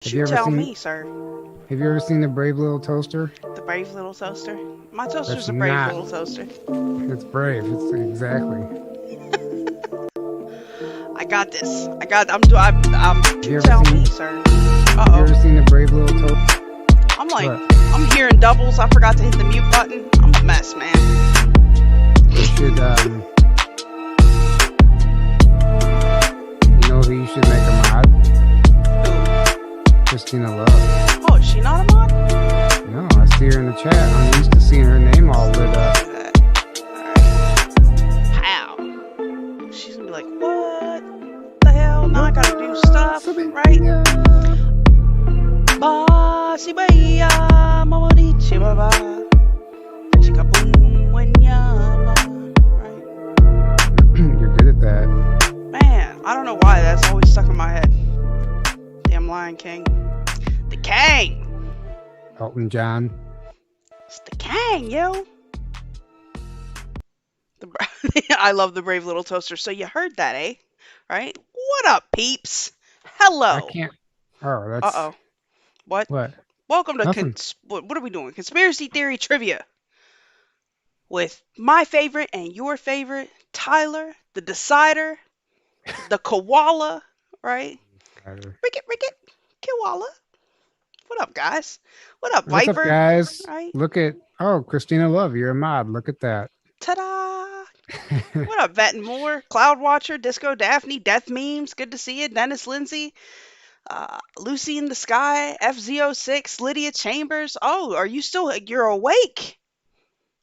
You tell me, sir. Have you ever seen the Brave Little Toaster? The brave little toaster. My toaster's That's a brave not. little toaster. It's brave. It's exactly. I got this. You tell me, sir. Have you ever seen the Brave Little Toaster? I'm like, I'm hearing doubles. I forgot to hit the mute button. I'm a mess, man. You should, you know who you should make a mod? Who? Christina Love. Oh, is she not a mod? No, I see her in the chat. I'm used to seeing her name all lit up. Alright. How? She's gonna be like, what the hell? Now I gotta do stuff, right? Basi baya, mamadichi baba. Chikaboom when yama. Right? You're good at that. Man, I don't know why that's always stuck in my head. Damn Lion King. The Kang! Elton John. It's the Kang, yo! I love the Brave Little Toaster. So you heard that, eh? Right? What up, peeps? Hello. I can't. Oh, that's. Uh-oh. What? What? Welcome to what are we doing? Conspiracy Theory Trivia. With my favorite and your favorite, Tyler, the Decider, the Kiwala, right? Ricket, Kiwala. What up, guys? What up, What's Viper? up, guys? Right? Look at Christina Love. You're a mod. Look at that. Ta-da! What up, Vet and Moore, Cloud Watcher, Disco Daphne, Death Memes, good to see you, Dennis Lindsay, Lucy in the Sky, FZ06, Lydia Chambers. Oh, you're awake?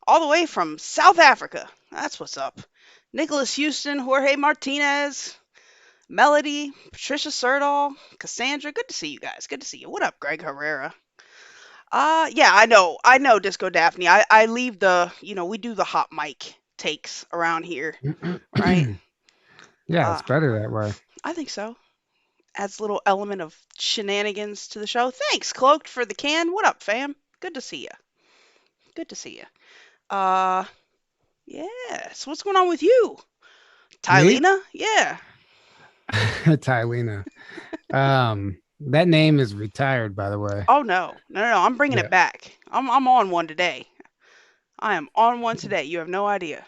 All the way from South Africa. That's what's up. Nicholas Houston, Jorge Martinez, Melody, Patricia Serdal, Cassandra. Good to see you guys. Good to see you. What up, Greg Herrera? Yeah, I know, Disco Daphne. I leave we do the hot mic takes around here, right? Yeah, it's better that way. I think so. Adds a little element of shenanigans to the show. Thanks, Cloaked, for the can. What up, fam? Good to see you. Good to see you. Yeah. So what's going on with you? Tylena? Yeah. Tylena. That name is retired, by the way. Oh no. I'm bringing it back. I'm on one today. I am on one today. You have no idea.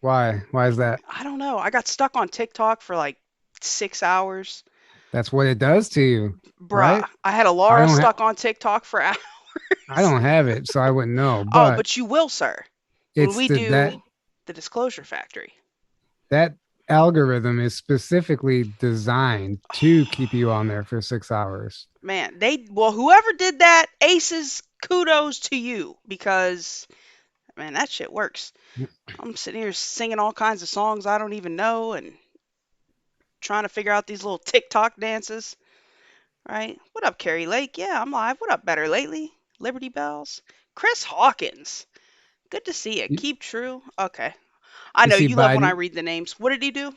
Why? Why is that? I don't know. I got stuck on TikTok for like 6 hours. That's what it does to you. Bruh. Right? I had a Laura stuck on TikTok for hours. I don't have it, so I wouldn't know. But but you will, sir. When we do the Disclosure Factory. That algorithm is specifically designed to keep you on there for 6 hours. Man, whoever did that, aces, kudos to you, because man, that shit works. I'm sitting here singing all kinds of songs I don't even know and trying to figure out these little TikTok dances. Right? What up, Carrie Lake? Yeah, I'm live. What up, Better Lately? Liberty Bells. Chris Hawkins. Good to see you. Keep true. Okay. I know you love when I read the names. What did he do?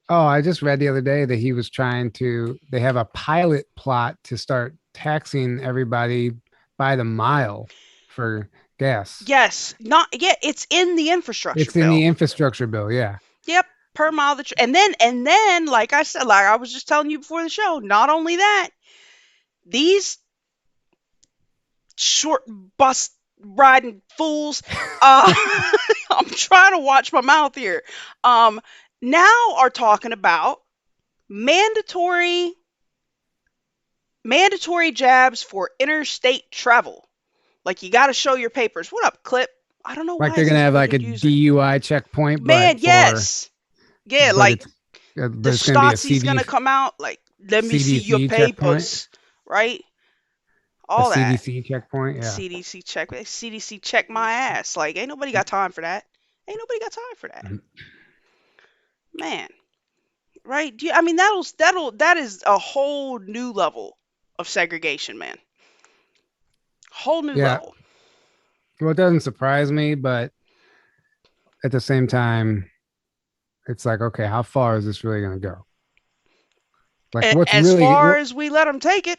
Oh, I just read the other day that he was they have a pilot plot to start taxing everybody by the mile for gas. Yes. It's in the infrastructure bill. It's in the infrastructure bill, yeah. Yep. Per mile. And then, like I said, like I was just telling you before the show, not only that, these short bus riding fools, I'm trying to watch my mouth here, now are talking about mandatory jabs for interstate travel. Like you got to show your papers. What up, Clip? I don't know why. Like they're going to have like a DUI checkpoint. Man, yes. Yeah, like the Stasi's going to come out. Like, let me see your papers. Right? All that. CDC checkpoint, yeah. CDC check my ass. Like, ain't nobody got time for that. Man. Right? That is a whole new level of segregation, man. Whole new level. Well, it doesn't surprise me, but at the same time, it's like, okay, how far is this really going to go? Like, as far as we let them take it.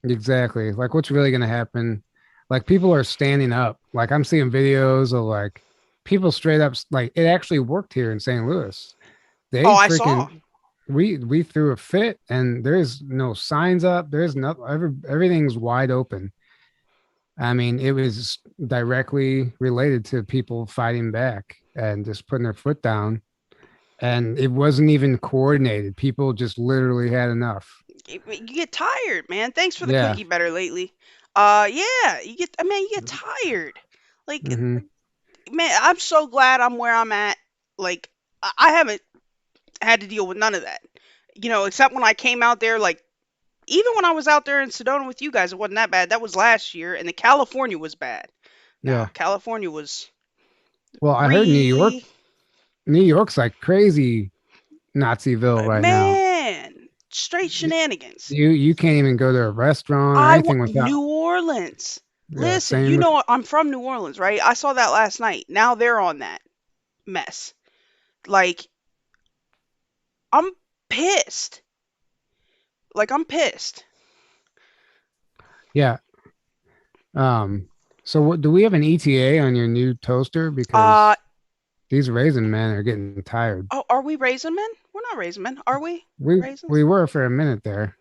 Exactly. Like, what's really going to happen? Like, people are standing up. Like, I'm seeing videos of like people straight up. Like, it actually worked here in St. Louis. I saw. we threw a fit, and there's no signs up. There's no everything's wide open. I mean, it was directly related to people fighting back and just putting their foot down. And it wasn't even coordinated. People just literally had enough. You get tired, man. Thanks for the Yeah. cookie better lately. Yeah, you get. I mean, you get tired. Like, Hmm. man, I'm so glad I'm where I'm at. Like, I haven't had to deal with none of that. Except when I came out there, like even when I was out there in Sedona with you guys, it wasn't that bad. That was last year, and the California was bad. Yeah. Now, California was Well, I heard re New York's like crazy Naziville right now. man, straight shenanigans. You can't even go to a restaurant or I wa anything without. New Orleans. Yeah, Listen, same. I'm from New Orleans, right? I saw that last night. Now they're on that mess. Like, I'm pissed. Like, I'm pissed. Yeah. Um. So, what do we have an ETA on your new toaster? Uh, Because these raisin men are getting tired. oh, are we raisin men? We're not raisin men, are we? We Raisins? were for a minute there.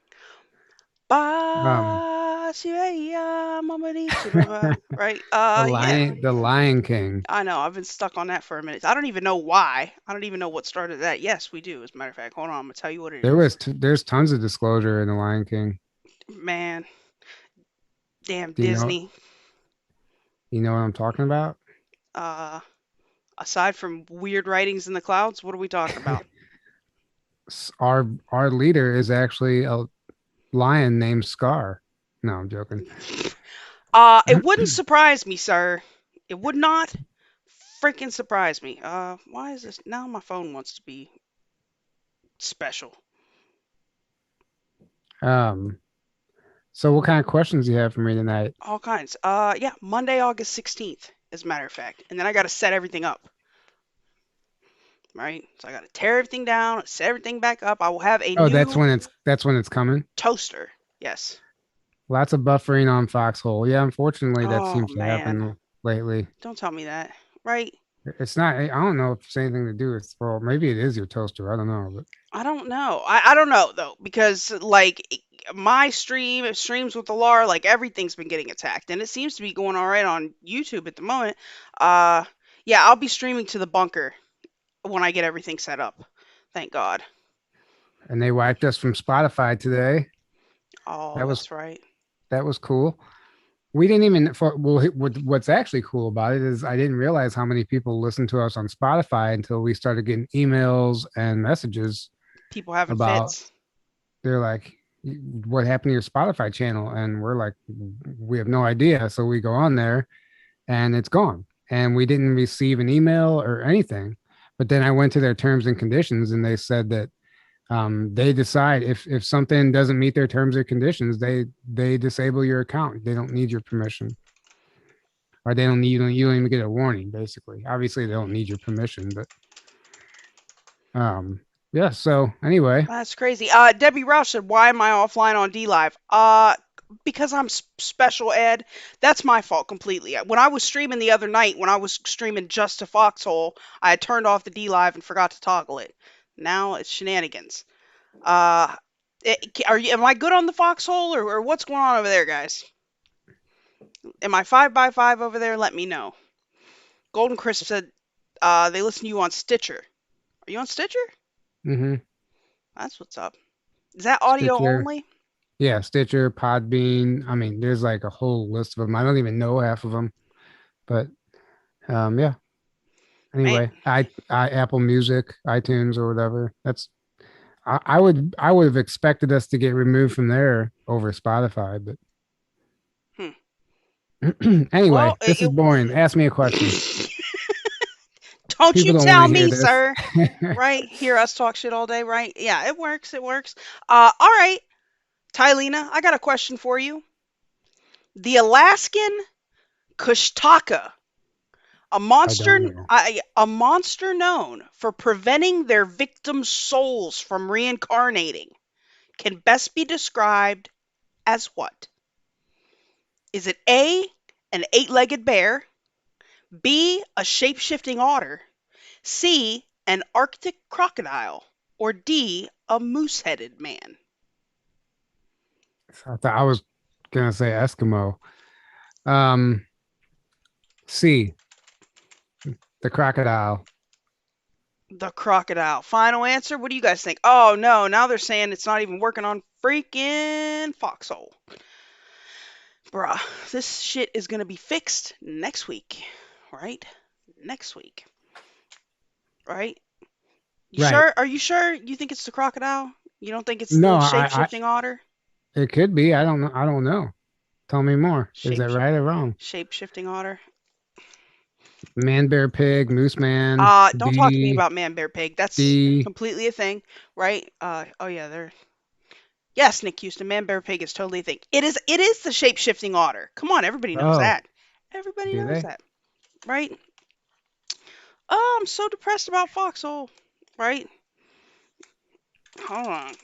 Um. Ba Siraya Mamadi Chibaba. Right? Yeah. The Lion King. I know. I've been stuck on that for a minute. I don't even know why. I don't even know what started that. Yes, we do. As a matter of fact, hold on. I'm gonna tell you what it is. There's tons of disclosure in the Lion King. Man, damn Do Disney. you know what I'm talking about? Uh, Aside from weird writings in the clouds, what are we talking about? Our leader is actually a lion named Scar. No, I'm joking. It wouldn't surprise me, sir. It would not freaking surprise me. Why is this now? My phone wants to be special. um. So, what kind of questions do you have for me tonight? All kinds. Yeah, Monday, August 16th, as a matter of fact. And then I got to set everything up, right? So I got to tear everything down, set everything back up. I will have a Oh, new that's when it's coming. toaster. Yes. Lots of buffering on Foxhole. Yeah, unfortunately, that Oh, seems to man. happen lately. Don't tell me that. Right? It's not. I don't know if it's anything to do with. Well, maybe it is your toaster. I don't know, but I don't know. I don't know, though, because, like, my streams with the LAR, like, everything's been getting attacked. And it seems to be going all right on YouTube at the moment. Uh, yeah, I'll be streaming to the bunker when I get everything set up. Thank God. and they wiped us from Spotify today. Oh, That was that's right. that was cool. We didn't even. Well, what's actually cool about it is I didn't realize how many people listen to us on Spotify until we started getting emails and messages People having about. fits. They're like, "What happened to your Spotify channel?" And we're like, "We have no idea." So we go on there, and it's gone. And we didn't receive an email or anything. But then I went to their terms and conditions, and they said that they decide if something doesn't meet their terms or conditions, they disable your account. They don't need your permission, or they don't need you don't even get a warning. Basically, obviously they don't need your permission, but um, yeah. So anyway, That's crazy. Debbie Roush said, "Why am I offline on DLive?" Because I'm special ed. That's my fault completely. When I was streaming the other night, when I was streaming just to Foxhole, I had turned off the DLive and forgot to toggle it. Now it's shenanigans. Uh, Am I good on the Foxhole, or what's going on over there, guys? Am I 5x5 over there? Let me know. Golden Crisp said, they listen to you on Stitcher. Are you on Stitcher? mm-hmm. That's what's up. Is that audio Stitcher, only? yeah, Stitcher, Podbean. I mean, there's like a whole list of them. I don't even know half of them, but yeah. Man, Anyway, I Apple Music, iTunes, or whatever. I would have expected us to get removed from there over Spotify, but hmm. anyway, Well, this is boring. Ask me a question. don't People you don't want tell to hear me, this. sir. Right? Hear us talk shit all day, right? Yeah, it works. It works. All right, Tylena, I got a question for you. The Alaskan Kushtaka, I don't know. a monster known for preventing their victims' souls from reincarnating, can best be described as what? Is it A, an eight-legged bear, B, a shape-shifting otter, C, an Arctic crocodile, or D, a moose-headed man? I thought I was gonna say Eskimo. Um, C, the crocodile. The crocodile. Final answer. What do you guys think? Oh no, now they're saying it's not even working on freaking Foxhole. Bruh, this shit is gonna be fixed next week, right? Next week, right? You Right. sure? Are you sure? You think it's the crocodile? You don't think it's No, the shape-shifting otter? it could be. I don't know. I don't know. Tell me more. Is Shape that right or wrong? shape-shifting otter. Man, bear, pig, moose, man. Don't talk to me D, about man, bear, pig. That's D. completely a thing, right? Oh yeah, they're yes, Nick Houston, man, bear, pig is totally a thing. It is the shape-shifting otter. Come on, everybody knows Oh, that. Everybody do knows they? that, right? Oh, I'm so depressed about Foxhole, right? Hold on.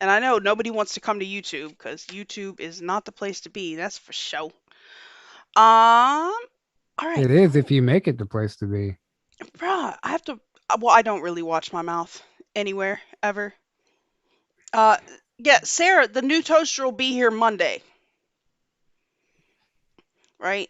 And I know nobody wants to come to YouTube because YouTube is not the place to be. That's for sure. All right, It is if you make it the place to be. bruh. I have to. Well, I don't really watch my mouth anywhere ever. Uh, yeah, Sarah, the new toaster will be here Monday, right?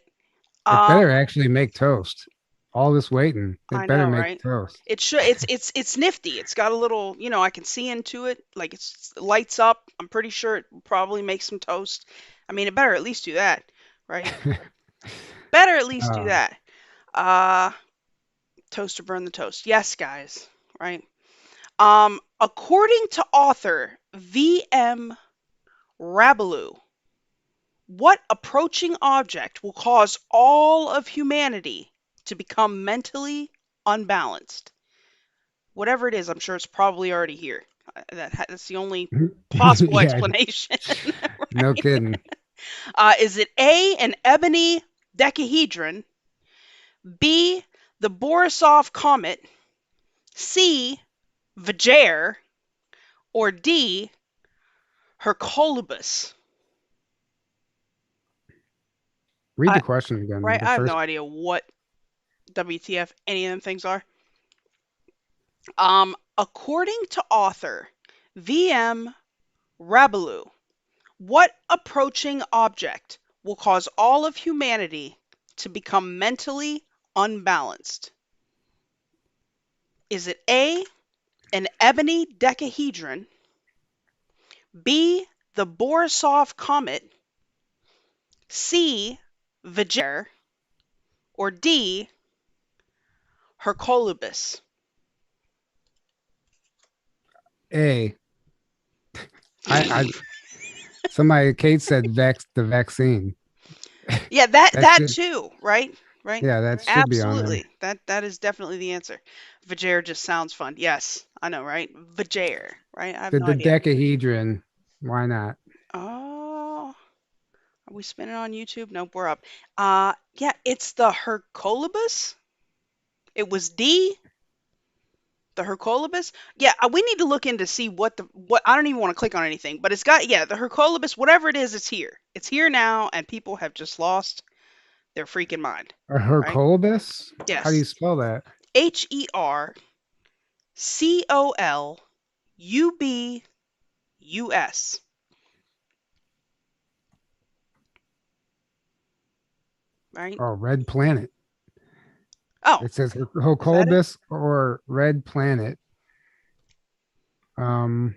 It Um, better actually make toast. All this waiting, I it better know, make right? toast. It should. It's nifty. It's got a little, I can see into it. Like it lights up. I'm pretty sure it will probably make some toast. I mean, it better at least do that, right? Better at least do uh, that. Uh, Toaster burn the toast. Yes, guys, right? According to author V.M. Rabelou, what approaching object will cause all of humanity to become mentally unbalanced? Whatever it is, I'm sure it's probably already here. That's the only possible yeah, explanation. no kidding. Is it A, an ebony decahedron, B, the Borisov comet, C, Vajayre, or D, Hercolubus? Read I, the question again. right, The I have no first. idea what WTF any of them things are. According to author V.M. Rabelou, what approaching object will cause all of humanity to become mentally unbalanced? Is it A, an ebony decahedron, B, the Borisov comet, C, Vajayre, or D, Hercolubus? A. I somebody Kate said the vaccine. Yeah, that That that should too, right? Right? yeah, that should be on there. Absolutely. That is definitely the answer. Vajayre just sounds fun. Yes, I know, right? Vajayre, right? I have no The idea. decahedron. Why not? Oh, are we spinning on YouTube? Nope, we're up. Yeah, it's the Hercolubus. It was D, the Hercolubus. Yeah, we need to look in to see what I don't even want to click on anything, but it's got the Hercolubus, whatever it is, it's here. It's here now, and people have just lost their freaking mind, A right? Hercolubus? How do you Yes. spell that? Hercolubus, right? Oh, red planet. Oh, It says is that it? Hercolubus or red planet. Um,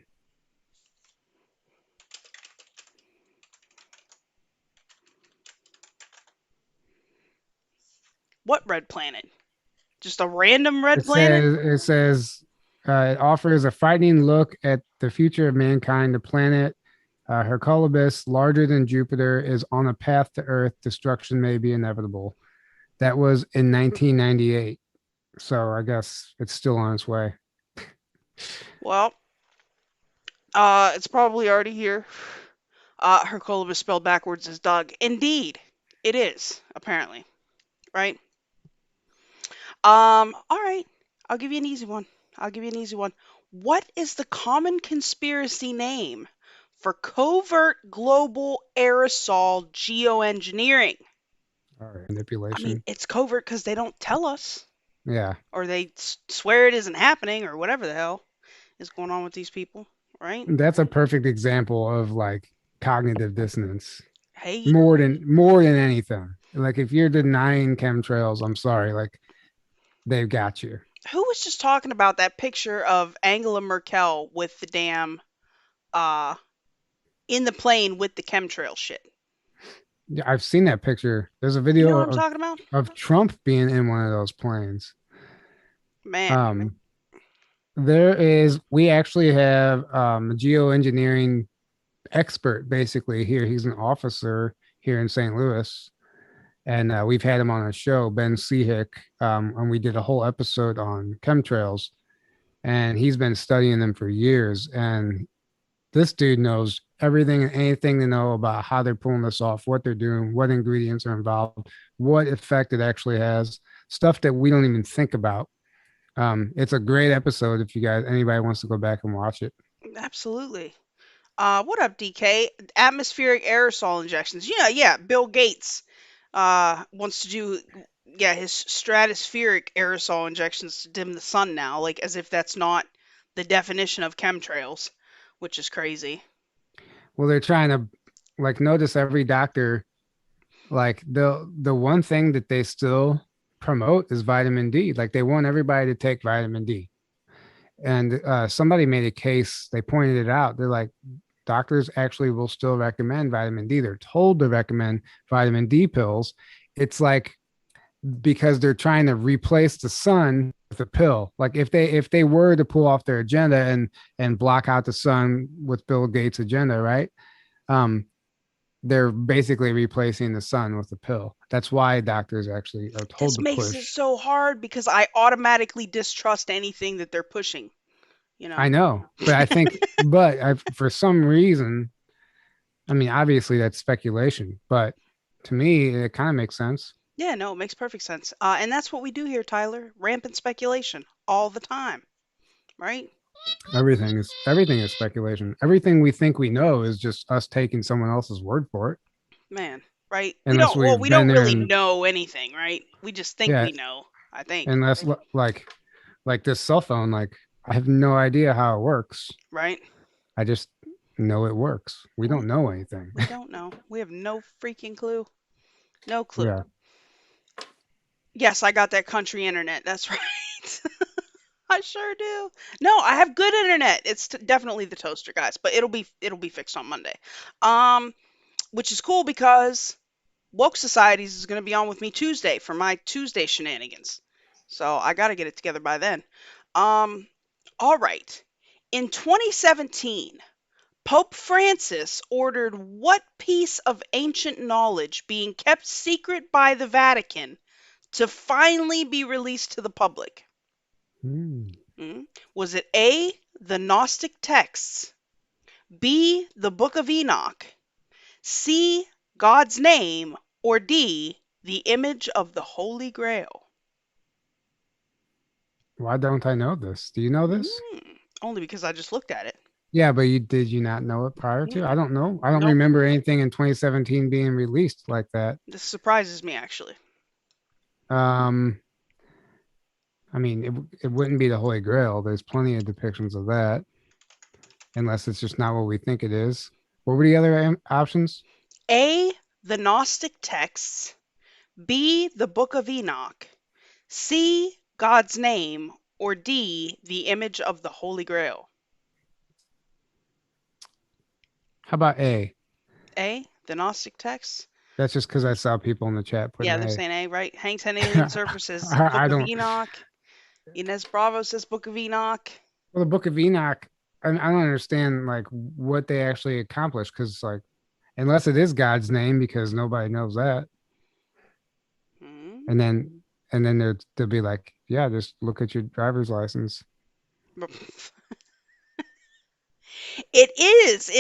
What red planet? Just a random red it planet? says it says it offers a frightening look at the future of mankind. The planet Hercolubus, larger than Jupiter, is on a path to Earth. Destruction may be inevitable. That was in 1998. So I guess it's still on its way. Well, it's probably already here. Hercolubus spelled backwards is Doug. Indeed, it is, apparently. Right? All right. I'll give you an easy one. I'll give you an easy one. What is the common conspiracy name for covert global aerosol geoengineering? All right, I mean, manipulation. it's covert because they don't tell us. Yeah, or they swear it isn't happening, or whatever the hell is going on with these people, right? that's a perfect example of like cognitive dissonance. Hey, More than anything. Like if you're denying chemtrails, I'm sorry, like they've got you. who was just talking about that picture of Angela Merkel with the damn uh in the plane with the chemtrail shit? Yeah, I've seen that picture. There's a You know video what I'm talking about? of Trump being in one of those planes. Man, Um, we actually have a geoengineering expert basically here. He's an officer here in St. Louis. And we've had him on our show, Ben Sehick, and we did a whole episode on chemtrails. And he's been studying them for years. And this dude knows everything and anything to know about how they're pulling this off, what they're doing, what ingredients are involved, what effect it actually has, stuff that we don't even think about. It's a great episode if you guys anybody wants to go back and watch it. absolutely. What up, DK? Atmospheric aerosol injections. Yeah, yeah. Bill Gates wants to do, yeah, his stratospheric aerosol injections to dim the sun now, like as if that's not the definition of chemtrails, which is crazy. Well, they're trying to like notice every doctor like the one thing that they still promote is vitamin D. Like they want everybody to take vitamin D. And somebody made a case. They pointed it out. They're like, doctors actually will still recommend vitamin D. They're told to recommend vitamin D pills. It's like because they're trying to replace the sun with a pill. Like if they were to pull off their agenda and block out the sun with Bill Gates' agenda, right? Um, they're basically replacing the sun with a pill. That's why doctors actually are told This to makes it push. so hard because I automatically distrust anything that they're pushing, you I know? know, but I think, for some reason, I mean, obviously that's speculation, but to me, it kind of makes sense. Yeah, no, it makes perfect sense. And that's what we do here, Tyler. Rampant speculation all the time, right? Everything is speculation. Everything we think we know is just us taking someone else's word for it, Man, right? We unless don't, well, we've we been don't there really and know anything, right? We just think yeah, we know, I think, unless like this cell phone, like I have no idea how it works. right? I just know it works. We We, don't know anything. we don't know. We have no freaking clue. No clue. Yeah. Yes, I got that country internet. That's right. I sure do. No, I have good internet. It's definitely the toaster, guys, but it'll be fixed on Monday. Um, which is cool because Woke Societies is going to be on with me Tuesday for my Tuesday shenanigans. So I got to get it together by then. Um, all right. In 2017, Pope Francis ordered what piece of ancient knowledge being kept secret by the Vatican to finally be released to the public? Hmm. Mm. Was it A, the Gnostic texts, B, the Book of Enoch, C, God's name, or D, the image of the Holy Grail? Why don't I know this? Do you know this? Only because I just looked at it. Yeah, but did you not know it prior to? I don't know. I don't Nope. remember anything in 2017 being released like that. This surprises me, actually. Um, I mean, it wouldn't be the Holy Grail. There's plenty of depictions of that, unless it's just not what we think it is. What were the other options? A, the Gnostic texts, B, the Book of Enoch, C, God's name, or D, the image of the Holy Grail? How about A? A, the Gnostic texts. That's just because I saw people in the chat putting Yeah, they're A. saying A, right? Hank 10 Alien Surfer says I Book of don't. Enoch. Inez Bravo says Book of Enoch. Well, the Book of Enoch. I don't understand like what they actually accomplished because like unless it is God's name because nobody knows that. Hmm. And then they'll be like, yeah, just look at your driver's license. It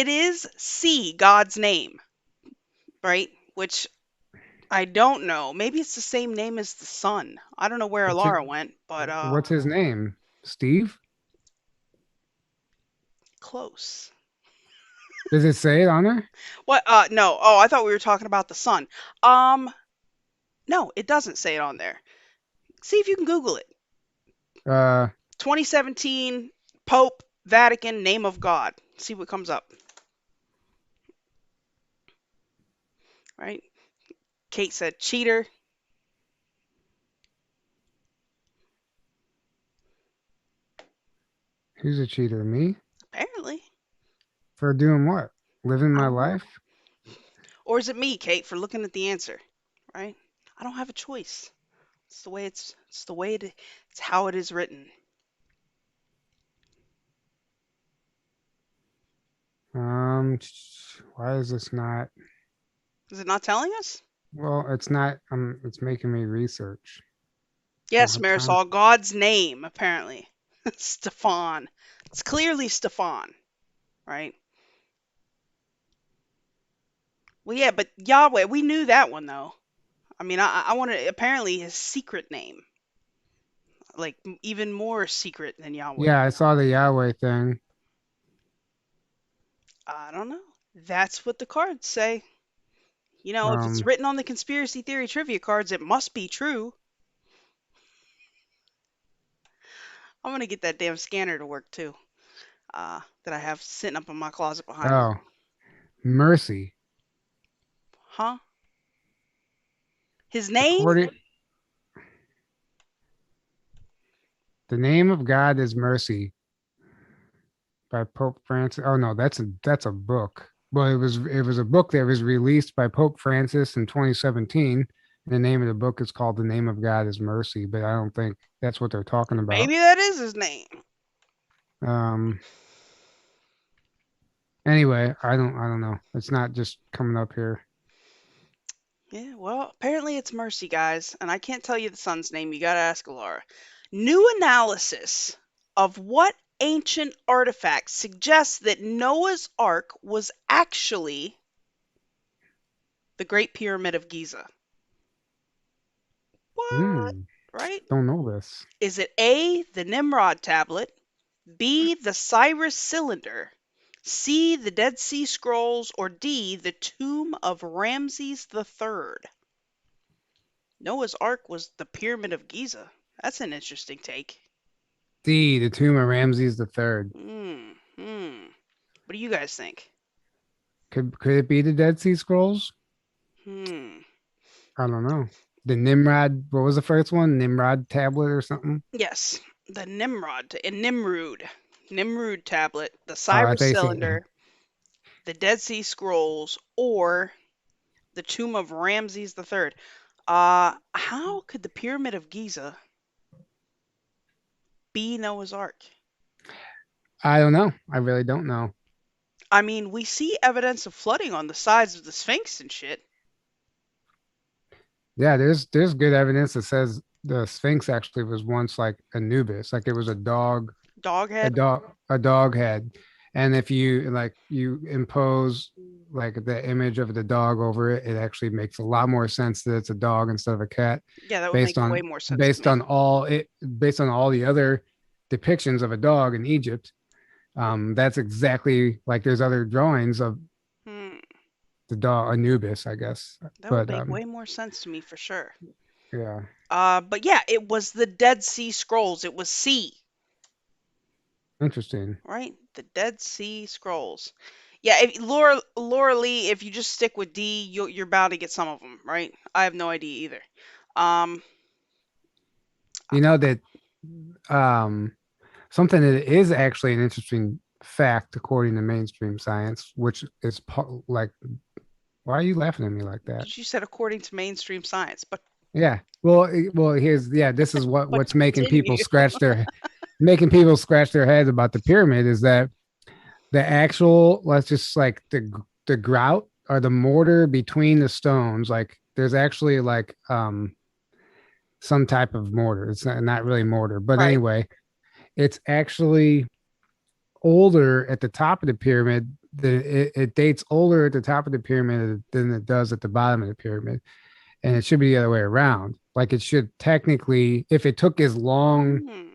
is C, God's name, right? Which I don't know. Maybe it's the same name as the sun. I don't know where What's it? Laura went, but What's his name? Steve? close. Does it say it on there? What no. Oh, I thought we were talking about the sun. Um no, it doesn't say it on there. See if you can Google it. Uh, 2017, Pope, Vatican, name of God. See what comes up. Right? Kate said cheater. who's a cheater? Me? Apparently. For doing what? Living I my don't know. life? Or is it me, Kate, for looking at the answer? Right? I don't have a choice. It's the way it's how it is written. Why is this not? Is it not telling us? Well, it's not. It's making me research. I don't Yes, have time. Marisol, God's name, apparently. Stefan. It's clearly Stefan, right? Well, yeah, but Yahweh, we knew that one though. I mean, I want to apparently his secret name, like even more secret than Yahweh. Yeah, I saw the Yahweh thing. I don't know. That's what the cards say. You know, if it's Um, written on the conspiracy theory trivia cards, it must be true. I'm gonna get that damn scanner to work too. That I have sitting up in my closet behind me. oh, mercy. Huh? His name? According, the name of God is mercy by Pope Francis. Oh no, that's a book. Well, it was a book that was released by Pope Francis in 2017. The name of the book is called "The Name of God is Mercy," but I don't think that's what they're talking about. Maybe that is his name. Um, anyway, I don't know. It's not just coming up here. Yeah, well, apparently it's Mercy, guys, and I can't tell you the son's name. You gotta ask Laura. New analysis of what ancient artifact suggests that Noah's Ark was actually the Great Pyramid of Giza. What? Hmm, Right? don't know this. Is it A, the Nimrod tablet, B, the Cyrus cylinder, C, the Dead Sea Scrolls, or D, the tomb of Ramses III? Noah's Ark was the Pyramid of Giza. That's an interesting take. D, the tomb of Ramses the Third. Hmm. What do you guys think? Could it be the Dead Sea Scrolls? Hmm. I don't know. The Nimrod, what was the first one? Nimrod tablet or something? Yes, the Nimrod and Nimrud tablet, the Oh, I Cyrus thought you said, cylinder, the Dead Sea Scrolls, or the tomb of Ramses III. How could the Pyramid of Giza be Noah's Ark? I don't know. I really don't know. I mean, we see evidence of flooding on the sides of the Sphinx and shit. Yeah, there's good evidence that says the Sphinx actually was once like Anubis, like it was a Doghead. dog, a dog head. And if you like you impose like the image of the dog over it, it actually makes a lot more sense that it's a dog instead of a cat, Yeah, that would based make way on more sense to based me. on all it based on all the other depictions of a dog in Egypt. That's exactly like there's other drawings of Hmm. the dog Anubis, I guess. That would But make way more sense to me for sure. yeah, But yeah, it was the Dead Sea Scrolls. It was C, interesting. right? The Dead Sea Scrolls. Yeah, if Laura Lee, if you just stick with D, you're bound to get some of them, right? I have no idea either. Um, You know that um, something that is actually an interesting fact according to mainstream science, which is like, why are you laughing at me like that? because you said according to mainstream science, Yeah. Well, here's yeah. This is but what's continue. making people scratch their heads about the pyramid is that the actual let's just like the grout or the mortar between the stones, like there's actually like some type of mortar. It's not really mortar, but Right. anyway, it's actually older at the top of the pyramid. It dates older at the top of the pyramid than it does at the bottom of the pyramid, and it should be the other way around. Like it should technically, if it took as long Hmm.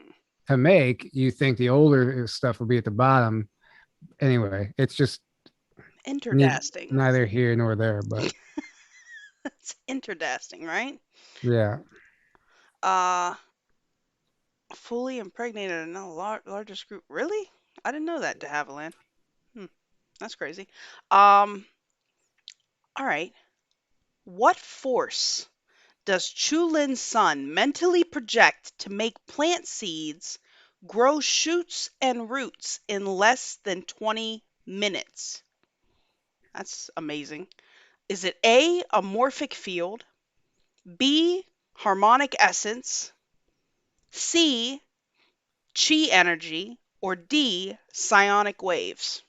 to make, you think the older stuff would be at the bottom. Anyway, it's just Interdasting. neither here nor there, but It's interdasting, right? yeah. Uh, Fully impregnated and not largest group. Really? I didn't know that, de Havilland. Hmm, that's crazy. Um, all right. What force does Chulin's sun mentally project to make plant seeds grow shoots and roots in less than 20 minutes? That's amazing. Is it A, a morphic field, B, harmonic essence, C, chi energy, or D, psionic waves?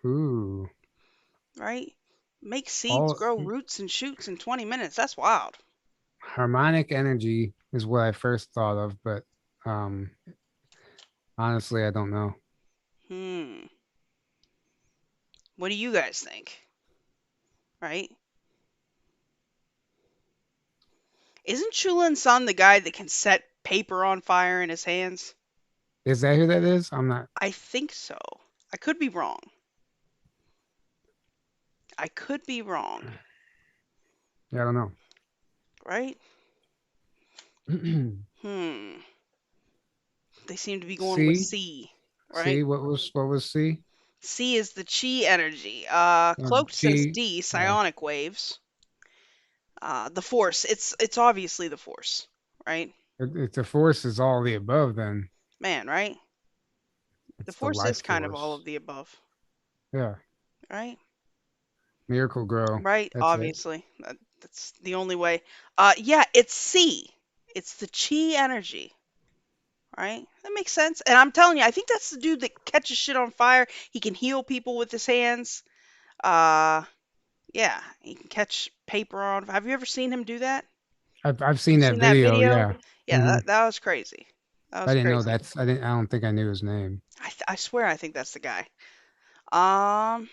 Ooh, Right? Make seeds all grow roots and shoots in 20 minutes. That's wild. harmonic energy is what I first thought of, but honestly, I don't know. Hmm. What do you guys think? Right? Isn't Chulin Sun the guy that can set paper on fire in his hands? Is that who that is? I'm not. I think so. I could be wrong. I could be wrong. Yeah, I don't Right? know. Hmm. They seem to be going with C, C. Right? C. What was C? C is the chi energy. Cloaked says G. D, psionic waves. The force. It's obviously the force. Right? If the force is all the above, then Man, right? The it's the force life is kind of all force. of the above. Yeah, Right? miracle grow. Right, That's it. obviously. That's the only way. Yeah, it's C. It's the chi energy, right? That makes sense. And I'm telling you, I think that's the dude that catches shit on fire. He can heal people with his hands. Uh, yeah, he can catch paper on. Have you ever seen him do that? I've You seen that seen that video. video? Yeah. Yeah, Hmm. that was crazy. That I was didn't know crazy. that's. I didn't. I don't think I knew his name. I swear I think that's the guy. Um,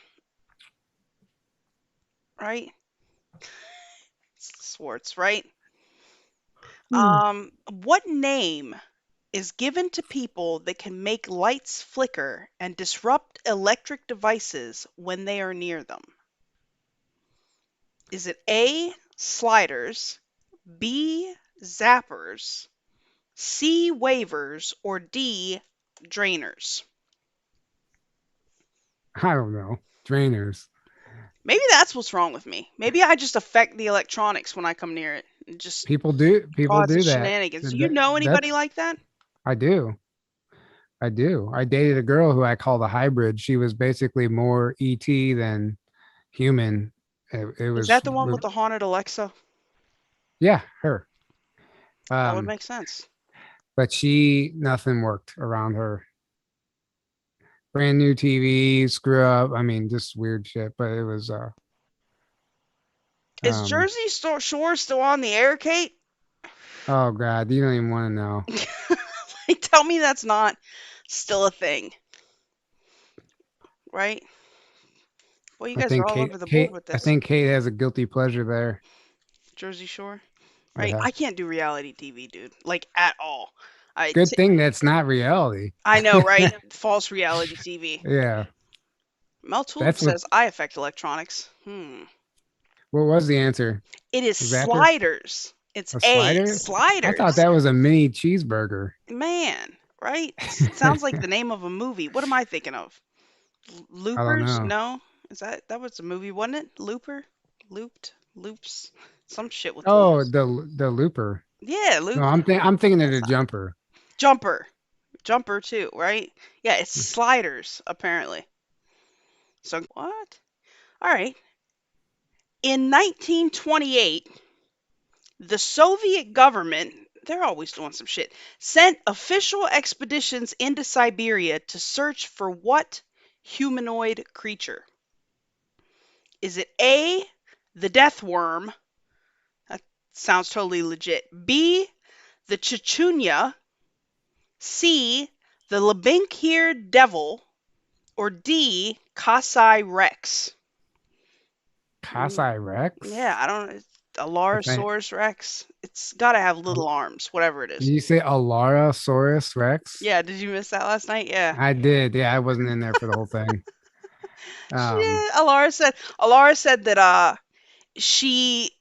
right? Swartz, right? Hmm. What name is given to people that can make lights flicker and disrupt electric devices when they are near them? Is it A, sliders, B, zappers, C, wavers, or D, drainers? I don't know. Drainers. Maybe that's what's wrong with me. Maybe I just affect the electronics when I come near it and just People do. People do causes that. shenanigans. Do you know anybody That's. like that? I do. I do. I dated a girl who I called a hybrid. She was basically more ET than human. It Is was. that the one with the haunted Alexa? Yeah, her. That would Um, make sense. but she nothing worked around her. Brand new TV, screw up. I mean, just weird shit. But it was Is um Shore still on the air, Kate? oh god, you don't even want to know. Like, tell me that's not still a thing, right? Well, you I guys are think all Kate over the board Kate with I this. think Kate has a guilty pleasure there. Jersey Shore, right? Yeah. I can't do reality TV, dude, like at all. Good thing that's not reality. I know, right? False reality TV. Yeah. Mel Tulip That's what says I affect electronics. what was the answer? It is Zapper? sliders. It's A A, slider? I thought sliders. that was a mini cheeseburger. Man, right? Sounds like the name of a movie. What am I thinking of? I don't Loopers? know. No, is that was a movie, wasn't it? Looper, looped, loops, some shit with Oh, loops. the looper. Yeah, No, Looper. I'm thinking of That's the not jumper. Jumper. Jumper too, right? Yeah, it's sliders apparently. So what? All right. In 1928, the Soviet government, they're always doing some shit, sent official expeditions into Siberia to search for what humanoid creature? Is it A, the death worm? That sounds totally legit. B, the chichunya. C, the Labinkir devil. Or D, Kasai Rex. Mm, Kasai yeah, Rex? I don't know. I think Allosaurus Rex. It's got to have did little arms, whatever it is. you say Alarasaurus Rex? Yeah, did you miss that last night? Yeah. I did. Yeah, I wasn't in there for the whole thing. Um, Yeah, Alara said that she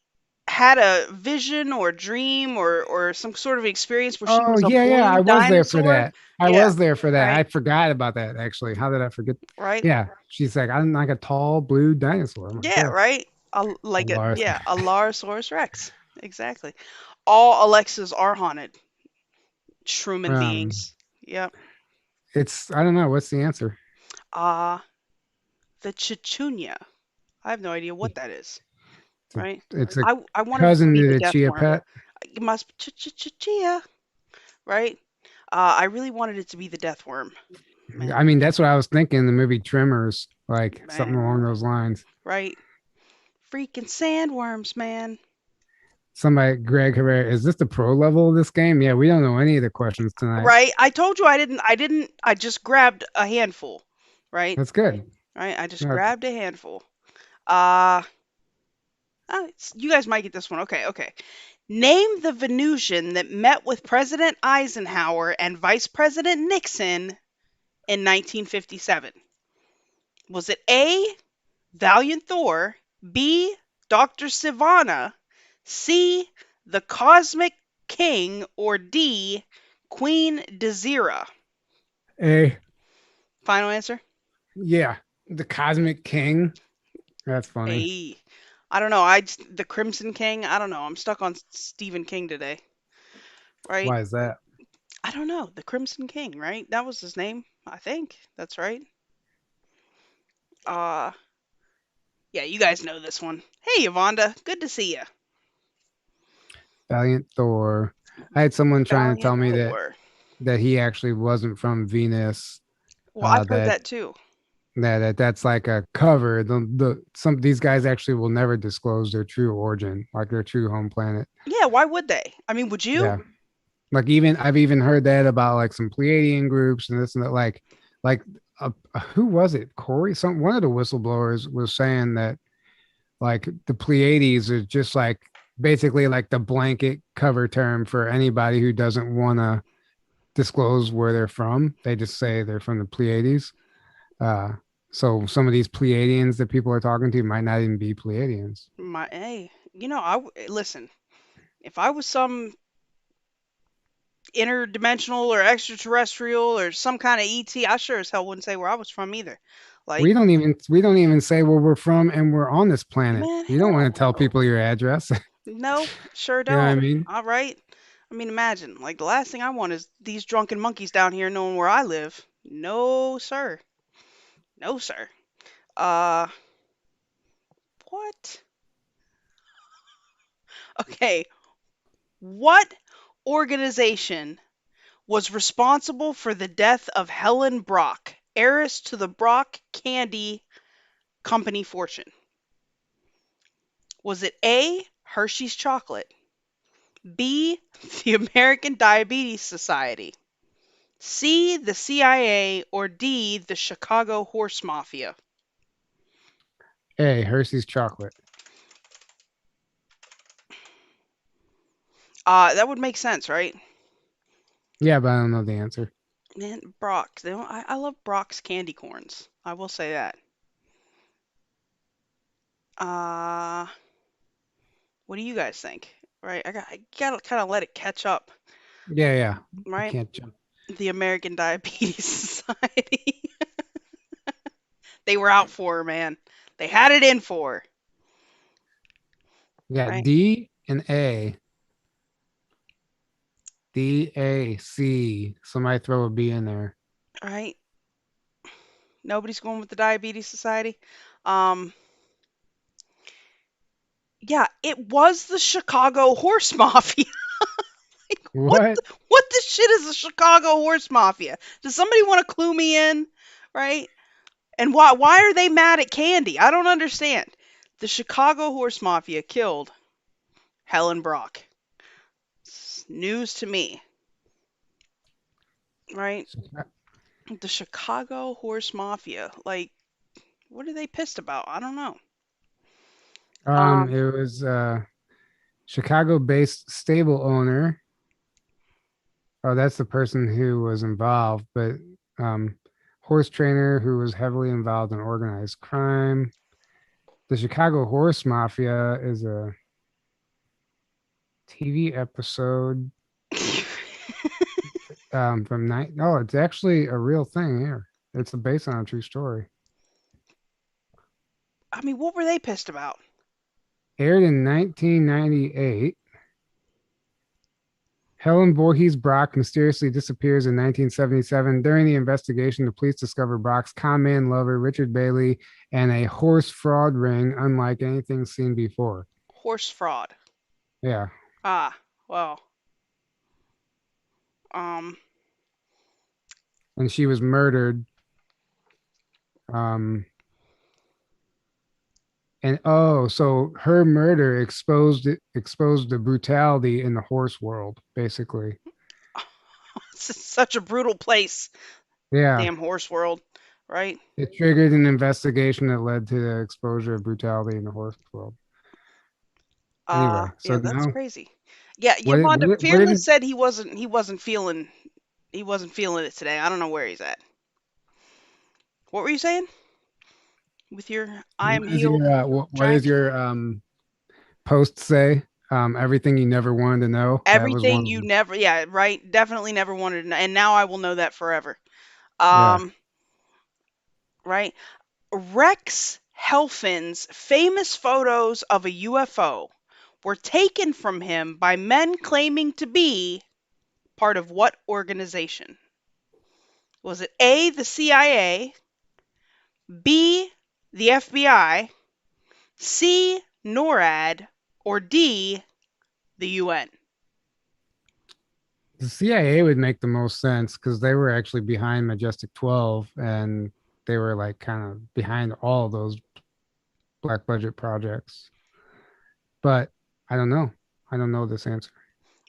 had a vision or dream or some sort of experience where she Oh was a yeah, yeah. blue I was there for dinosaur. that. I Yeah, was there for that. right, I forgot about that actually. How did I forget? right. Yeah, she's like, I'm like a tall blue dinosaur. I'm like, Yeah, yeah, right. a Lars. A Larosaurus Rex. Exactly. All Alexas are haunted. Truman Um, beings. Yep. it's I don't know what's the answer. Uh the Chichunya. I have no idea what that is. Right. It's a I wanted it to cousin be to the the death chia worm. pet. It must chia. Right. I really wanted it to be the death worm. I Man, mean, that's what I was thinking. The movie Tremors, like something man. along those lines. Right. Freaking sandworms, man. Somebody, Greg Herrera, is this the pro level of this game? Yeah, we don't know any of the questions tonight. Right. I told you I just grabbed a handful. Right. That's good. Right. I just No, grabbed a handful. Uh you guys might get this one. Okay, okay. Name the Venusian that met with President Eisenhower and Vice President Nixon in 1957. Was it A, Valiant Thor, B, Dr. Sivana, C, the Cosmic King, or D, Queen Desira? A, Final answer? yeah, the Cosmic King. That's funny. A. I don't know. The Crimson King. I don't know. I'm stuck on Stephen King today, right? Why is that? I don't know. The Crimson King, right? That was his name. I think that's right. Uh, yeah, you guys know this one. Hey, Yuvonda. Good to see you. Valiant Thor. I had someone trying to tell Valiant me Thor. that he actually wasn't from Venus. Well, I've heard That that too. that's like a cover. The some these guys actually will never disclose their true origin, like their true home planet. Yeah, why would they? I mean, would you? Yeah, like even I've even heard that about like some Pleiadian groups and this and that. Like who was it? Corey, some one of the whistleblowers was saying that like the Pleiades is just like basically like the blanket cover term for anybody who doesn't want to disclose where they're from. They just say they're from the Pleiades. Uh, so some of these Pleiadians that people are talking to might not even be Pleiadians. Hey, listen. If I was some interdimensional or extraterrestrial or some kind of ET, I sure as hell wouldn't say where I was from either. Like, We don't even say where we're from and we're on this planet. man, You don't hell want to tell no. people your address. No, sure You know what I don't. mean? All right. I mean, imagine. Like, the last thing I want is these drunken monkeys down here knowing where I live. No, sir. No, sir. Uh, what? Okay. What organization was responsible for the death of Helen Brock, heiress to the Brock Candy Company fortune? Was it A, Hershey's Chocolate, B, the American Diabetes Society, C, the CIA, or D, the Chicago Horse Mafia? Hey, Hershey's chocolate. That would make sense, right? Yeah, but I don't know the answer. Man, Brock's. I love Brock's candy corns. I will say that. Uh, what do you guys think? Right, I gotta kind of let it catch up, Yeah, yeah. You right? can't jump. The American Diabetes Society. They were out for her, man. They had it in for her, Yeah, right? D and A. DAC. Somebody throw a B in there. Right? Nobody's going with the Diabetes Society. Um, yeah, it was the Chicago Horse Mafia. What What? what the shit is the Chicago Horse Mafia? Does somebody want to clue me in? Right? And why are they mad at Candy? I don't understand. The Chicago Horse Mafia killed Helen Brock. It's news to me, right? The Chicago Horse Mafia. Like, what are they pissed about? I don't know. Um, It was Chicago-based stable owner. Oh, that's the person who was involved, but um, horse trainer who was heavily involved in organized crime. The Chicago Horse Mafia is a TV episode from night. Oh, it's actually a real thing here. It's based on a true story. I mean, what were they pissed about? Aired in 1998. Helen Voorhees Brock mysteriously disappears in 1977. During the investigation, the police discover Brock's con-man lover, Richard Bailey, and a horse fraud ring unlike anything seen before. Horse fraud. Yeah. Ah, well. Um, And she was murdered. Um, and oh, so her murder exposed the brutality in the horse world, basically. it's such a brutal place. Yeah. Damn horse world, right? It triggered an investigation that led to the exposure of brutality in the horse world. Anyway, so Yeah, that's now crazy. Yeah, what did, Yuvonda what did Fearless it, said he wasn't feeling it today. I don't know where he's at. What were you saying? With your I am what is healed your what drink? is your post say? Everything you never wanted to know. That was one Everything of you them. never, yeah, right. Definitely never wanted to know, and now I will know that forever. Yeah. Um, right. Rex Helfin's famous photos of a UFO were taken from him by men claiming to be part of what organization? Was it A, the CIA, B, the FBI, C, NORAD, or D, the UN? The CIA would make the most sense because they were actually behind Majestic 12 and they were like kind of behind all of those black budget projects. But I don't know. I don't know this answer.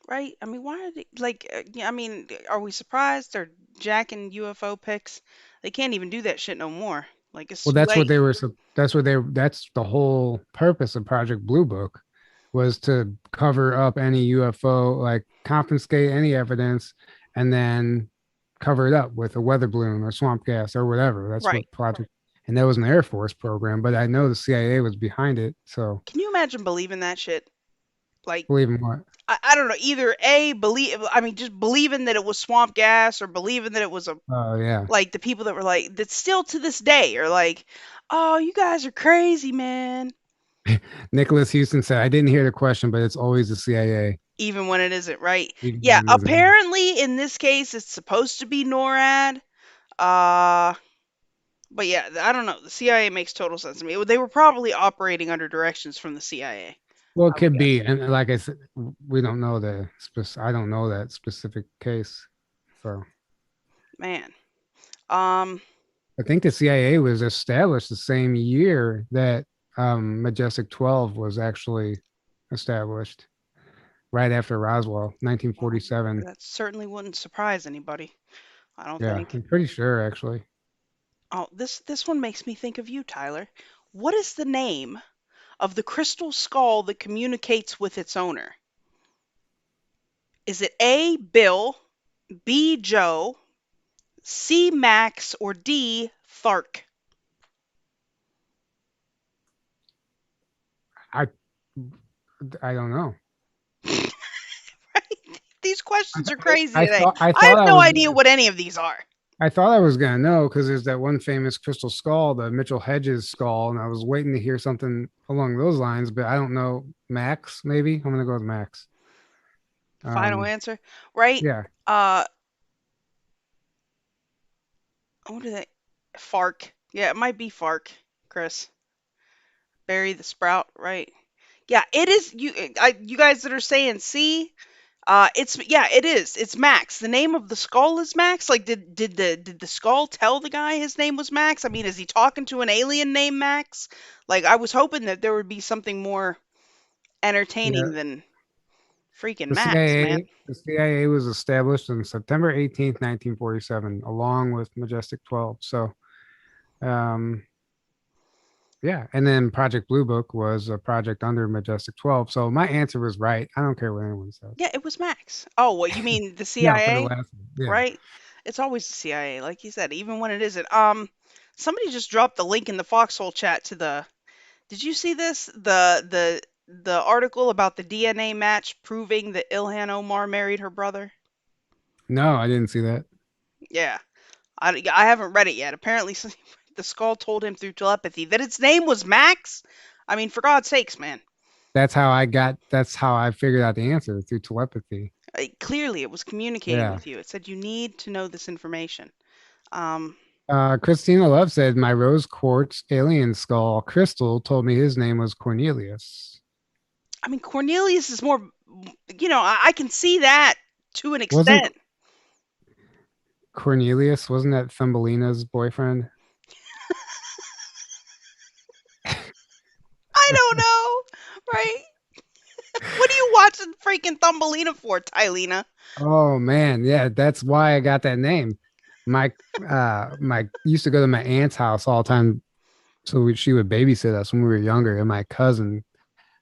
Right? I mean, why are they like? Yeah, I mean, are we surprised they're jacking UFO pics? They can't even do that shit no more. Like it's Well, too that's what late. they were. So that's the whole purpose of Project Blue Book was to cover up any UFO, like confiscate any evidence and then cover it up with a weather balloon or swamp gas or whatever. That's Right. what Project, and that was an Air Force program, but I know the CIA was behind it. So Can you imagine believing that shit? Like, believe in what? I don't know. Either A, believe. I mean, just believing that it was swamp gas, or believing that it was a Oh, yeah. like the people that were like that still to this day are like, oh, you guys are crazy, man. Nicholas Houston said, I didn't hear the question, but it's always the CIA, Even when it isn't right. even Yeah, when it isn't. apparently in this case it's supposed to be NORAD. Uh but yeah, I don't know. The CIA makes total sense to me. They were probably operating under directions from the CIA, Well, it I would could be. guess. And like I said, we don't know I don't know that specific case. So Man. Um I think the CIA was established the same year that Majestic 12 was actually established, right after Roswell, well, 1947. that certainly wouldn't surprise anybody, I don't Yeah, think. I'm pretty sure actually. Oh, this one makes me think of you, Tyler. What is the name of the crystal skull that communicates with its owner? Is it A, Bill, B, Joe, C, Max, or D, Thark? I I don't know. These questions are crazy I today. thought I I thought have I no was idea what any of these are. I thought I was gonna know because there's that one famous crystal skull, the Mitchell Hedges skull, and I was waiting to hear something along those lines, but I don't know. Max, maybe I'm gonna go with Max. Final Um, answer, right? yeah, Uh, what are they? Fark. Yeah, it might be Fark, Chris. Barry the Sprout, right? Yeah, it is. You guys that are saying C, it's yeah, it is. It's Max. The name of the skull is Max. Like, did the skull tell the guy his name was Max? I mean, is he talking to an alien named Max? Like, I was hoping that there would be something more yeah. entertaining than freaking Max, man. The CIA was established on September 18th, 1947, along with Majestic 12. So, um, yeah, and then Project Blue Book was a project under Majestic 12. So my answer was right. I don't care what anyone says. Yeah, it was Max. Oh, what you mean the Yeah, for the CIA, last one. Yeah. right? It's always the CIA, like you said, even when it isn't. Somebody just dropped the link in the Foxhole chat to the. Did you see this? the article about the DNA match proving that Ilhan Omar married her brother? No, I didn't see that. Yeah, I haven't read it yet. Apparently, the skull told him through telepathy that its name was Max. I mean, for God's sakes, man. That's how I figured out the answer through telepathy. Clearly, it was communicating Yeah. with you. It said you need to know this information. Um, Christina Love said my rose quartz alien skull crystal told me his name was Cornelius. I mean, Cornelius is more, I can see that to an Wasn't extent. Cornelius, wasn't that Thumbelina's boyfriend? I don't know, right? What are you watching freaking Thumbelina for, Tylena? Oh man, yeah, that's why I got that name. My my used to go to my aunt's house all the time, so she would babysit us when we were younger. And my cousin,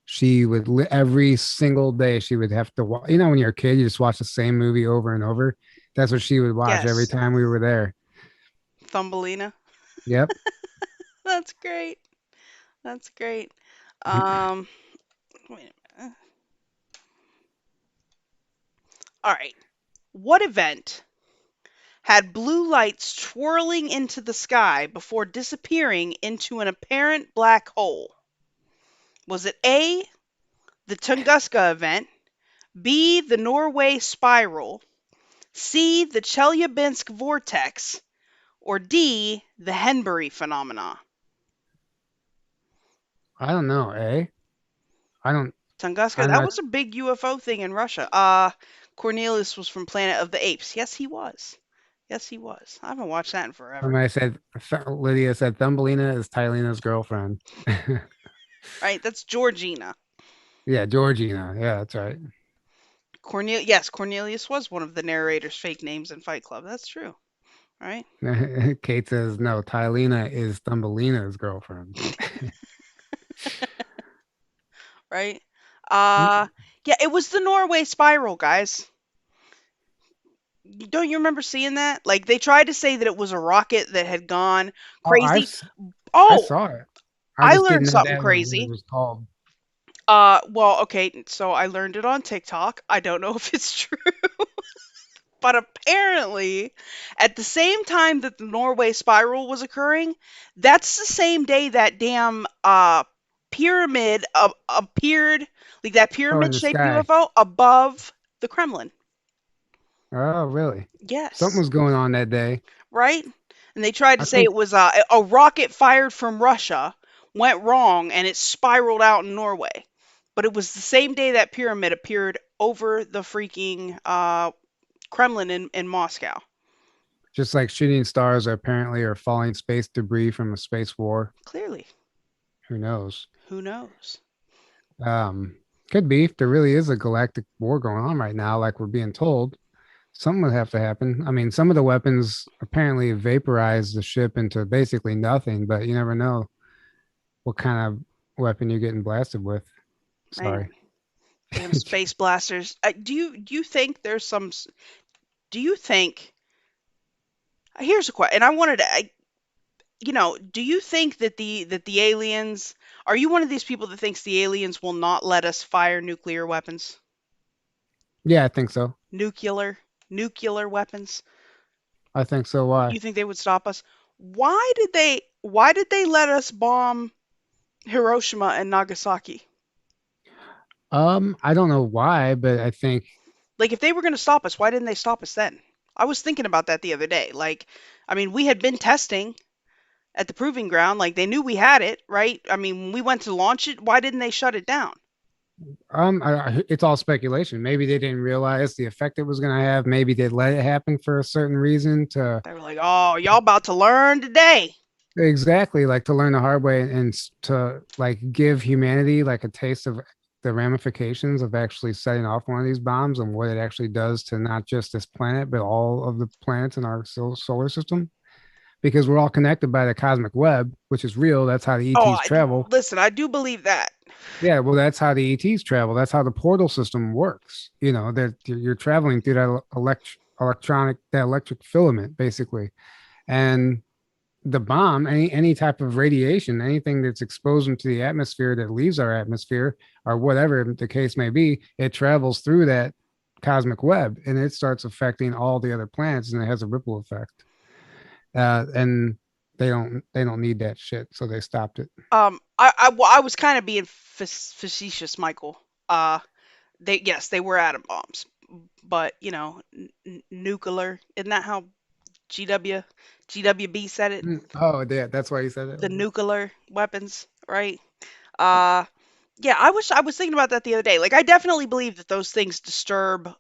she would every single day she would have to watch. You know, when you're a kid, you just watch the same movie over and over. That's what she would watch every Yes, time we were there. Thumbelina. Yep. That's great. That's great. Um, Wait a minute. All right. What event had blue lights twirling into the sky before disappearing into an apparent black hole? Was it A, the Tunguska event, B, the Norway spiral, C, the Chelyabinsk vortex, or D, the Henbury phenomena? I don't know, eh? I don't. Tunguska, I'm that not. was a big UFO thing in Russia. Cornelius was from Planet of the Apes. Yes, he was. Yes, he was. I haven't watched that in forever. Somebody said Lydia said Thumbelina is Tylena's girlfriend. Right? That's Georgina. Yeah, Georgina. Yeah, that's right. Yes, Cornelius was one of the narrator's fake names in Fight Club. That's true. Right? Kate says no. Tylena is Thumbelina's girlfriend. Right? Uh yeah, it was the Norway spiral, guys. Don't you remember seeing that? Like they tried to say that it was a rocket that had gone Oh, crazy. I Oh, saw it. I I just learned didn't know something that was what it crazy. was called. Well, okay, so I learned it on TikTok. I don't know if it's true, but apparently, at the same time that the Norway spiral was occurring, that's the same day that damn pyramid appeared, like that Oh, in pyramid the shaped sky. UFO above the Kremlin. Oh, really? Something Yes, was going on that day. right? And they tried to I say think, it was a rocket fired from Russia went wrong and it spiraled out in Norway. But it was the same day that pyramid appeared over the freaking Kremlin in Moscow. just like shooting stars apparently are falling space debris from a space war. Clearly, Who knows? who knows? Um, could be if there really is a galactic war going on right now, like we're being told. Something would have to happen. I mean, some of the weapons apparently vaporize the ship into basically nothing, but you never know what kind of weapon you're getting blasted with. Sorry. Man, damn space blasters. Do you think there's some? Do you think? Here's a question, and I wanted to. Do you think that the aliens? Are you one of these people that thinks the aliens will not let us fire nuclear weapons? Yeah, I think so. Nuclear nuclear weapons? I think so. Why? You think they would stop us? Why did they let us bomb Hiroshima and Nagasaki? I don't know why, but I think Like if they were going to stop us, why didn't they stop us then? I was thinking about that the other day. Like I mean, we had been testing at the proving ground, like they knew we had it, right? I mean, when we went to launch it, why didn't they shut it down? it's all speculation. Maybe they didn't realize the effect it was going to have. Maybe they let it happen for a certain reason to They were like, "Oh, y'all about to learn today." exactly like to learn the hard way and to like give humanity like a taste of the ramifications of actually setting off one of these bombs and what it actually does to not just this planet but all of the planets in our solar system because we're all connected by the cosmic web, which is real. That's how the Oh, ETs travel. listen, I do believe that. Yeah, well, that's how the ETs travel. That's how the portal system works. You know, that you're traveling through that electronic, that electric filament, basically. And the bomb, any type of radiation, anything that's exposed into the atmosphere that leaves our atmosphere, or whatever the case may be, it travels through that cosmic web and it starts affecting all the other planets, and it has a ripple effect. And they don't need that shit, so they stopped it. Well, I was kind of being facetious, Michael. Uh, they yes, they were atom bombs, but nuclear. Isn't that how GW GWB said it? Oh, yeah, that's why you said it. The nuclear weapons, right? Uh, yeah, I was thinking about that the other day. Like, I definitely believe that those things disturb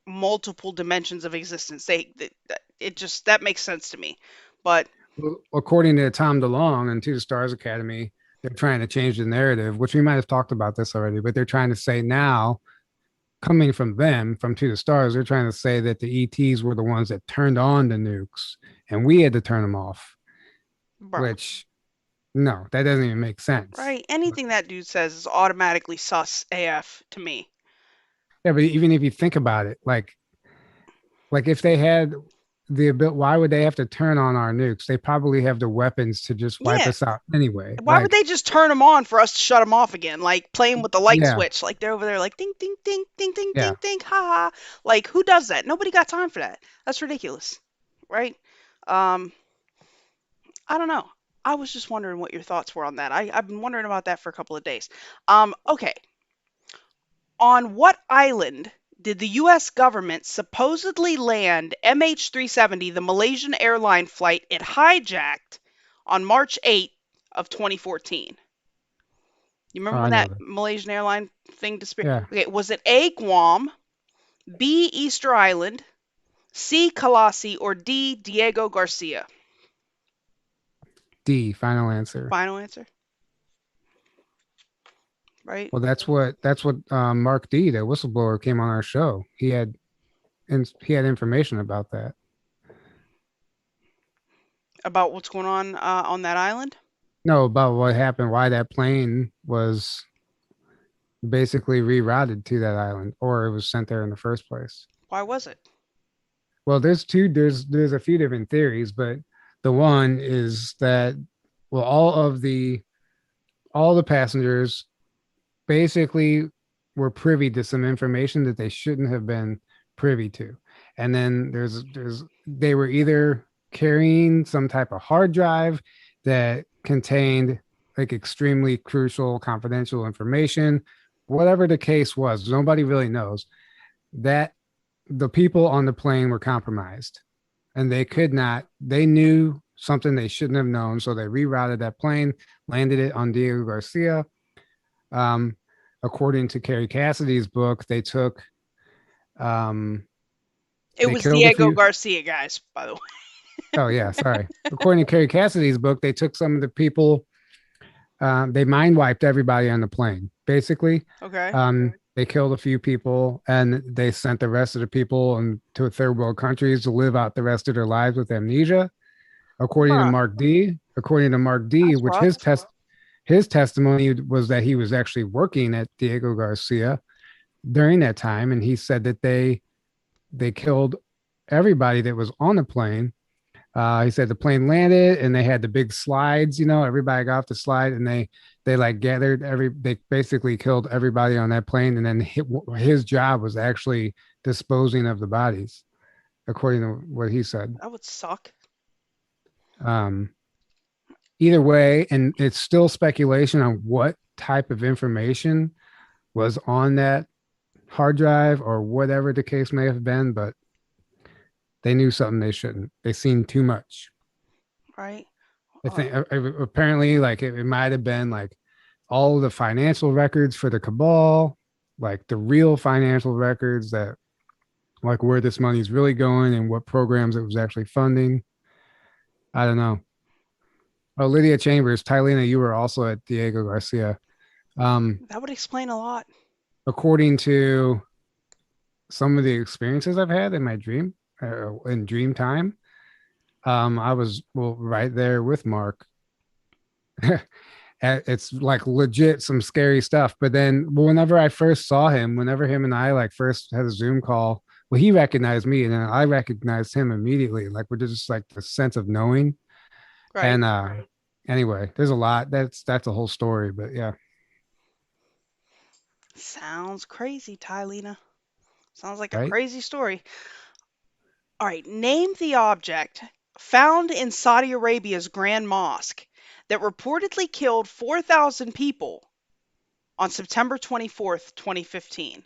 multiple dimensions of existence. It just that makes sense to me. But Well, according to Tom DeLonge and To the Stars Academy, they're trying to change the narrative, which we might have talked about this already, but they're trying to say now, coming from them, from To the Stars, they're trying to say that the ETs were the ones that turned on the nukes and we had to turn them off, bro, which no, that doesn't even make sense. right? Anything that dude says is automatically sus AF to me. Yeah, but even if you think about it, like if they had the ability, why would they have to turn on our nukes? They probably have the weapons to just wipe Yeah. us out anyway. Why would Like, they just turn them on for us to shut them off again? Like playing with the light yeah, switch. Like they're over there like ding ding ding ding ding yeah. ding ding ha ha. Like who does that? Nobody got time for that. That's ridiculous. Right? Um I don't know. I was just wondering what your thoughts were on that. I've been wondering about that for a couple of days. Okay. On what island did the US government supposedly land MH370, the Malaysian airline flight it hijacked on March 8th of 2014? You Oh, remember I when know that that. Malaysian airline thing disappeared? Yeah. Okay, was it A, Guam, B, Easter Island, C, Colossi, or D, Diego Garcia? D, final answer. Final answer, right? Well, that's what Mark D, the whistleblower, came on our show. He had information about that. About what's going on that island? No, about what happened, why that plane was basically rerouted to that island, or it was sent there in the first place. Why was it? Well, there's a few different theories, but the one is that, well, all the passengers basically were privy to some information that they shouldn't have been privy to. And then there's they were either carrying some type of hard drive that contained like extremely crucial confidential information. Whatever the case was, nobody really knows. That the people on the plane were compromised and they knew something they shouldn't have known, so they rerouted that plane, landed it on Diego Garcia. um, According to Carrie Cassidy's book, um, It they was killed a Diego few. Garcia, guys, by the way. Oh yeah, sorry. According to Carrie Cassidy's book, they took some of the people. They mind wiped everybody on the plane. Basically, Okay. they killed a few people, and they sent the rest of the people to third world countries to live out the rest of their lives with amnesia. Bruh, According to Mark D, that's which rough. his testimony was that he was actually working at Diego Garcia during that time, and he said that they killed everybody that was on the plane. He said the plane landed and they had the big slides. Everybody got off the slide, and they like gathered they basically killed everybody on that plane, and then his job was actually disposing of the bodies, according to what he said. That would suck. Um, Either way, and it's still speculation on what type of information was on that hard drive or whatever the case may have been, but they knew something they shouldn't. They seen too much. Right? I think apparently, like it might have been like all of the financial records for the cabal, like the real financial records that like where this money's really going and what programs it was actually funding. I don't know. Oh, Lydia Chambers, Tylena, you were also at Diego Garcia. That would explain a lot. According to some of the experiences I've had in my dream time, I was right there with Mark. It's like legit some scary stuff. But then whenever I first saw him, whenever him and I like first had a Zoom call, well, he recognized me and then I recognized him immediately. Like we're just like the sense of knowing. Right. And anyway, there's a lot. That's a whole story, but yeah, Sounds crazy, Tylena. Sounds like a right. crazy story. All right, name the object found in Saudi Arabia's Grand Mosque that reportedly killed 4,000 people on September 24th, 2015.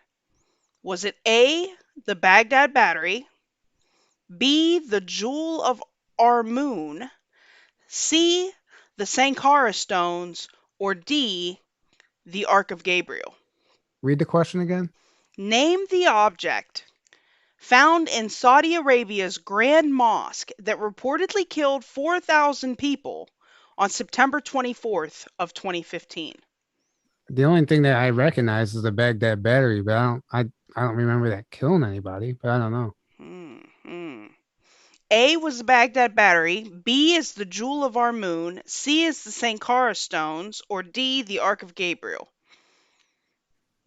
Was it A, the Baghdad Battery, B, the Jewel of Armun, C, the Sankara stones, or D, the Ark of Gabriel? Read the question again. Name the object found in Saudi Arabia's Grand Mosque that reportedly killed 4,000 people on September 24th, 2015. The only thing that I recognize is the Baghdad battery, but I don't remember that killing anybody. But I don't know. Hmm. Hmm. A was the Baghdad Battery, B is the Jewel of Armun, C is the Sankara stones, or D the Ark of Gabriel.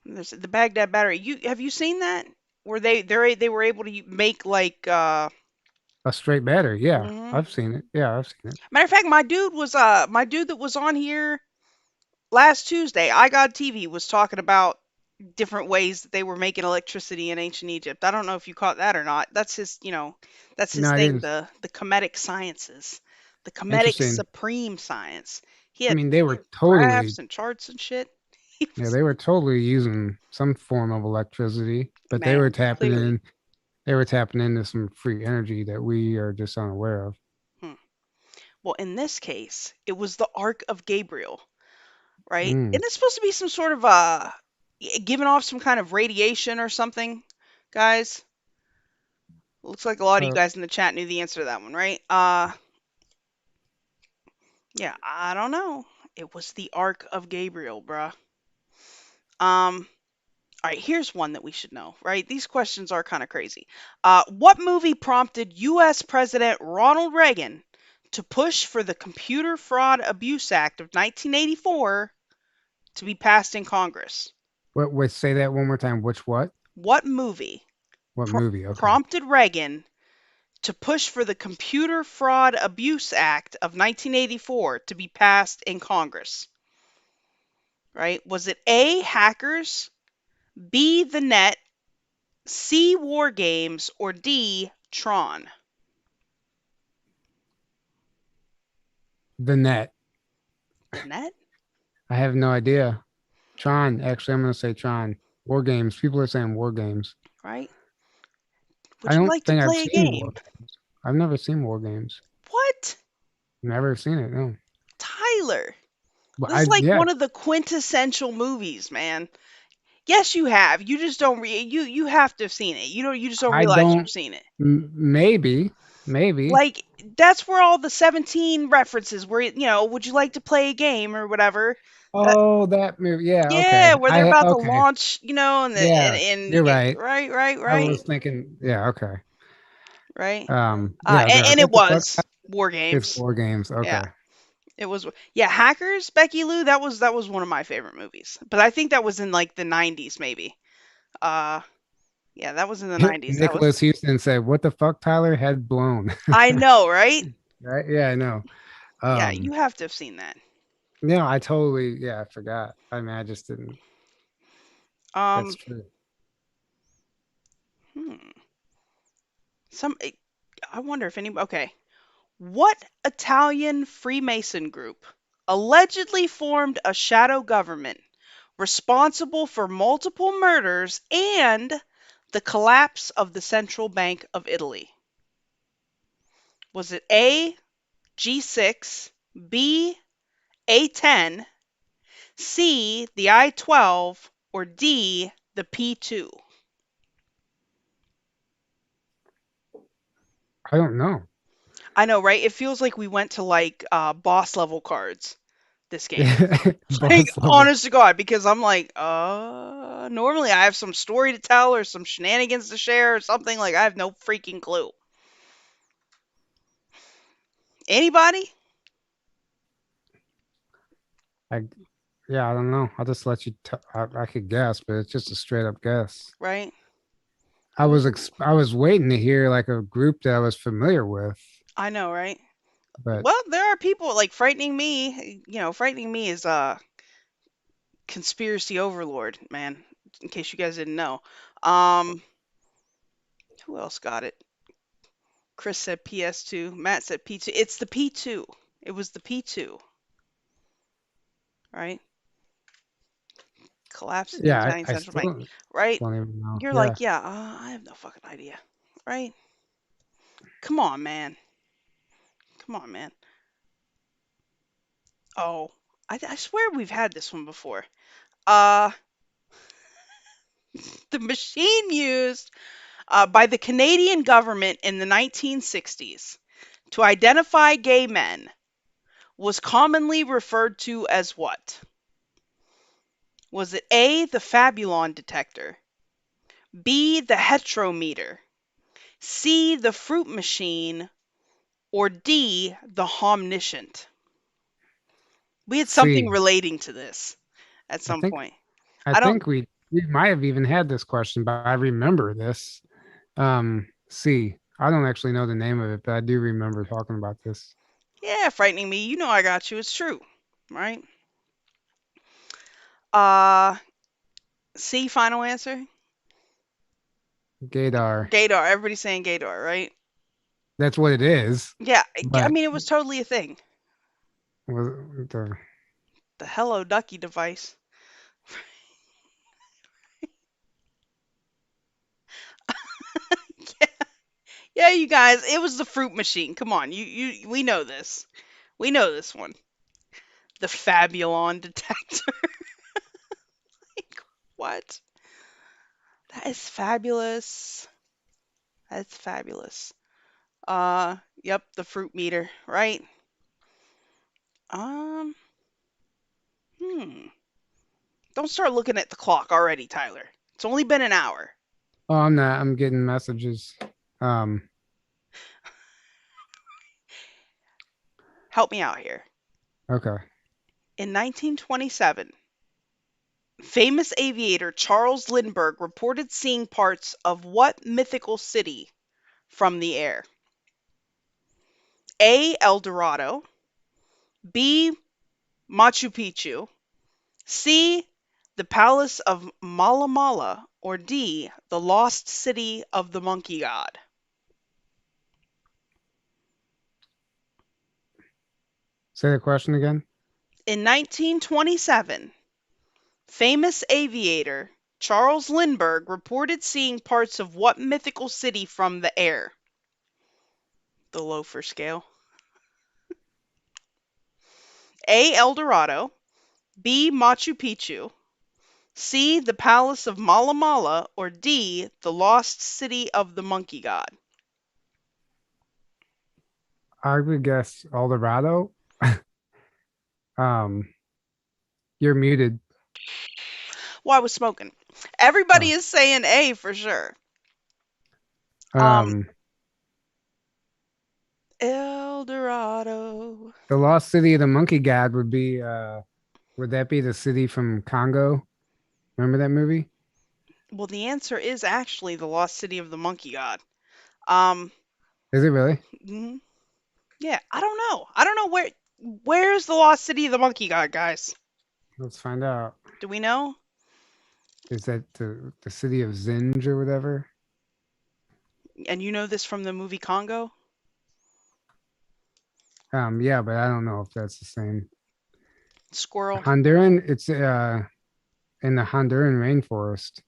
There's the Baghdad Battery. Have you seen that? Where they were able to make like A straight battery. Yeah, mhm. I've seen it. Yeah, I've seen it. Matter of fact, my dude that was on here last Tuesday, I Got TV was talking about different ways that they were making electricity in ancient Egypt. I don't know if you caught that or not. That's No, his I thing, didn't. the Kemetic sciences, the Kemetic Interesting. supreme science. He I had, mean, they he were had totally, graphs and charts and shit. He yeah, was, they were totally using some form of electricity, but they were man, tapping clearly. in. They were tapping into some free energy that we are just unaware of. Hmm. Well, in this case, it was the Ark of Gabriel, right? Mm. And it's supposed to be some sort of giving off some kind of radiation or something, guys. Looks like a lot of you Uh, guys in the chat knew the answer to that one, right? Yeah, I don't know. It was the Ark of Gabriel, bruh. Um, all right, here's one that we should know, right? These questions are kind of crazy. What movie prompted U.S. President Ronald Reagan to push for the Computer Fraud Abuse Act of 1984 to be passed in Congress? what? Wait, say that one more time. Which what? What movie What movie? Okay. prompted Reagan to push for the Computer Fraud Abuse Act of 1984 to be passed in Congress? Right? Was it A, hackers, B, the net, C, war games, or D, Tron? The net. The net, I have no idea. Tron. Actually, I'm going to say Tron. War games. People are saying war games. right? I Would you don't like to think I've play a seen war game? games. I've never seen war games. What? Never seen it. No. Tyler, But this is like yeah. one of the quintessential movies, man. Yes, you have. You just don't you have to have seen it. You just don't I realize you've don't. seen it. Maybe. Maybe. Like that's where all the 17 references where would you like to play a game or whatever. That Oh, that movie. Yeah. Yeah, Okay. where they're about to Okay. launch, and Yeah. You're right. right, right, I right, was thinking. Yeah. Okay. right. Yeah. They're like, And it what the fuck? was War It's Games. war games. Yeah, Okay. it was. Yeah, Hackers, Becky Lou. That was one of my favorite movies. But I think that was in like the 90s, maybe. Uh, yeah, that was in the 90s. That was. Nicholas Houston said, "What the fuck, Tyler? Head blown." I know, right? Right? Yeah, I know. Yeah, Um, you have to have seen that. no, I totally, yeah, I forgot. I mean, I just didn't. That's Um, true. hmm. Some. I wonder if any. Okay. What Italian Freemason group allegedly formed a shadow government responsible for multiple murders and the collapse of the Central Bank of Italy? Was it A, G6, B, A10, C, the I-12, or D, the P2? I don't know. I know, right? It feels like we went to like boss level cards this game. Like, Boss level. honest to God, because I'm like, normally I have some story to tell or some shenanigans to share or something. Like, I have no freaking clue. Anybody? I, yeah, I don't know. I'll just let you. I could guess, but it's just a straight up guess. Right? I was waiting to hear like a group that I was familiar with. I know, right? But Well, there are people like frightening me. Frightening me is conspiracy overlord, man. In case you guys didn't know. Um, who else got it? Chris said PS2. Matt said P2. It's the P2. It was the P2, right? Collapsing yeah, giant I central bank, still right? don't even know. You're Yeah. like, yeah, I have no fucking idea, right? Come on, man. Come on, man. Oh, I swear we've had this one before. Uh, the machine used by the Canadian government in the 1960s to identify gay men was commonly referred to as what? Was it A, the Fabulon detector, B, the heterometer, C, the fruit machine, or D, the omniscient? We had something C. relating to this at I some think point. I I don't. think we might have even had this question, but I remember this. C. I don't actually know the name of it, but I do remember talking about this. Yeah, frightening me. You know I got you. It's true, right? Uh, C, final answer. Gaydar. Gaydar. Everybody's saying Gaydar, right? That's what it is. Yeah, I But mean it was totally a thing. was the The Hello Ducky device. Yeah, you guys, it was the fruit machine. Come on, we know this. We know this one. The Fabulon detector. What? That is fabulous. That's fabulous. Yep, the fruit meter, right? Um, hmm. Don't start looking at the clock already, Tyler. It's only been an hour. oh, I'm not. I'm getting messages. Um, Help me out here. okay. In 1927, famous aviator Charles Lindbergh reported seeing parts of what mythical city from the air? A. El Dorado, B. Machu Picchu, C. The Palace of Mala Mala, or D. The Lost City of the Monkey God. Say the question again. In 1927, famous aviator Charles Lindbergh reported seeing parts of what mythical city from the air? The Loafer scale. A. El Dorado, B. Machu Picchu, C. The Palace of Mala Mala, or D. The Lost City of the Monkey God. I would guess Eldorado. Um, you're muted. Well, I was smoking. Everybody Oh. is saying A for sure. Um, Um, El Dorado. the lost city of the monkey god would be would that be the city from Congo? Remember that movie? Well, the answer is actually the Lost City of the Monkey God. Um, Is it really? mhm. Yeah, I don't know. I don't know where's the Lost City of the Monkey God, guys? Let's find out. Do we know? Is that the city of Zinj or whatever? And you know this from the movie Congo? Yeah, but I don't know if that's the same. Squirrel. Honduran, it's in the Honduran rainforest.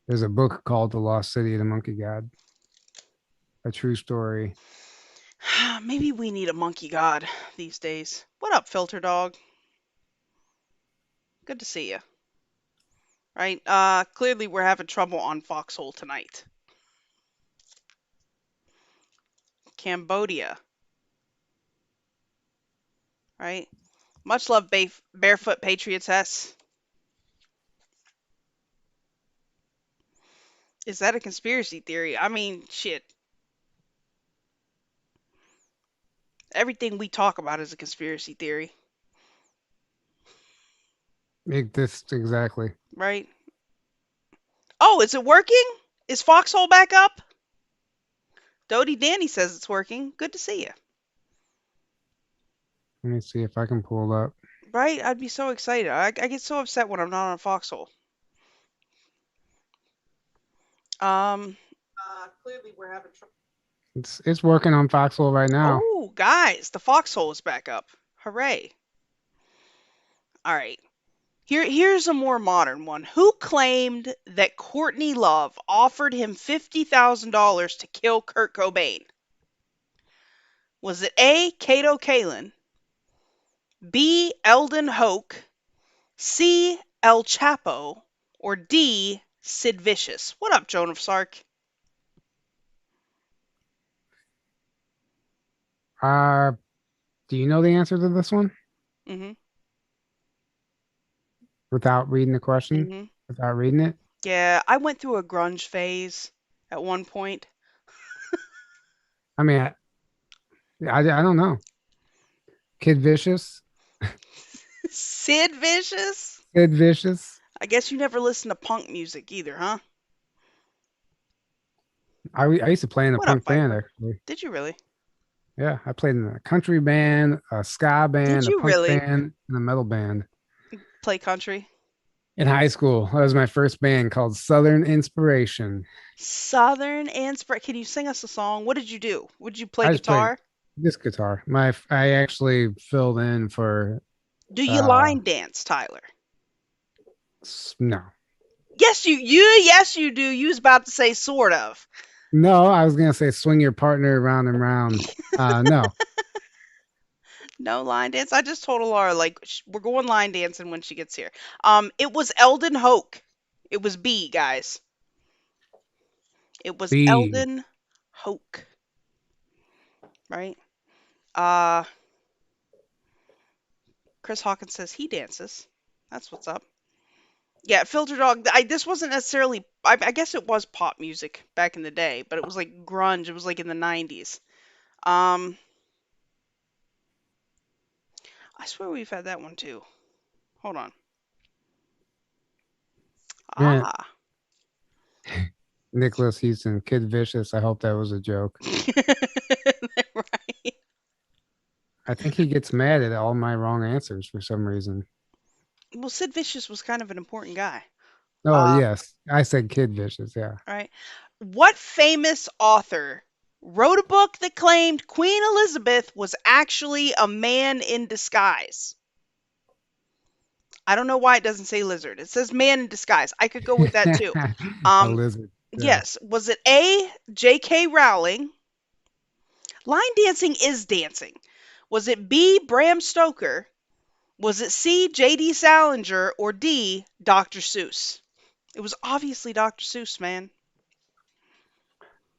There's a book called The Lost City of the Monkey God, a true story. Maybe we need a monkey god these days. What up, Filter Dog? Good to see you. Right? Clearly we're having trouble on Foxhole tonight. Cambodia. Right? Much love, Barefoot Patriots S. Is that a conspiracy theory? I mean, shit. Everything we talk about is a conspiracy theory, This exactly. right? Oh, is it working? Is Foxhole back up? Dodie Danny says it's working. Good to see you. Let me see if I can pull it up. Right? I'd be so excited. I get so upset when I'm not on Foxhole. Um, It's working on Foxhole right now. oh, guys, the Foxhole is back up. Hooray. All right. Here's a more modern one. Who claimed that Courtney Love offered him $50,000 to kill Kurt Cobain? Was it A. Kato Kalin, B. Eldon Hoke, C. El Chapo, or D. Sid Vicious? What up, Joan of Sark? Uh, do you know the answer to this one Mm-hmm. without reading the question? Mm-hmm. Without reading it? Yeah, I went through a grunge phase at one point. I mean, I don't know. Kid Vicious, Sid Vicious? Kid Vicious. I guess you never listened to punk music either, huh? I used to play in a What up, punk band Viper? actually. Did you really? Yeah, I played in a country band, a ska Did band, a you punk really band, and a metal band. play country? In high school, that was my first band called Southern Inspiration. Southern Inspiration. Can you sing us a song? What did you do? Would you play I just played guitar? this guitar. I actually filled in for Do you uh line dance, Tyler? no. Yes you do. You was about to say sort of. No, I was gonna say swing your partner round and round. No. No line dance. I just told Laura like we're going line dancing when she gets here. It was Eldon Hoke. It was B, guys. It was B. Eldon Hoke, right? Uh, Chris Hawkins says he dances. That's what's up. Yeah, Filter Dog. This wasn't necessarily. I guess it was pop music back in the day, but it was like grunge. It was like in the '90s. Um, I swear we've had that one too. Hold on. Man, Ah. Nicholas Houston, Kid Vicious. I hope that was a joke. Right. I think he gets mad at all my wrong answers for some reason. Well, Sid Vicious was kind of an important guy. Oh Uh, yes, I said Kid Vicious. Yeah. right. What famous author wrote a book that claimed Queen Elizabeth was actually a man in disguise? I don't know why it doesn't say lizard. It says man in disguise. I could go with that too. A Um, lizard. Yeah. yes. Was it A. J.K. Rowling? Line dancing is dancing. Was it B. Bram Stoker? Was it C. J.D. Salinger or D. Dr. Seuss? It was obviously Dr. Seuss, man.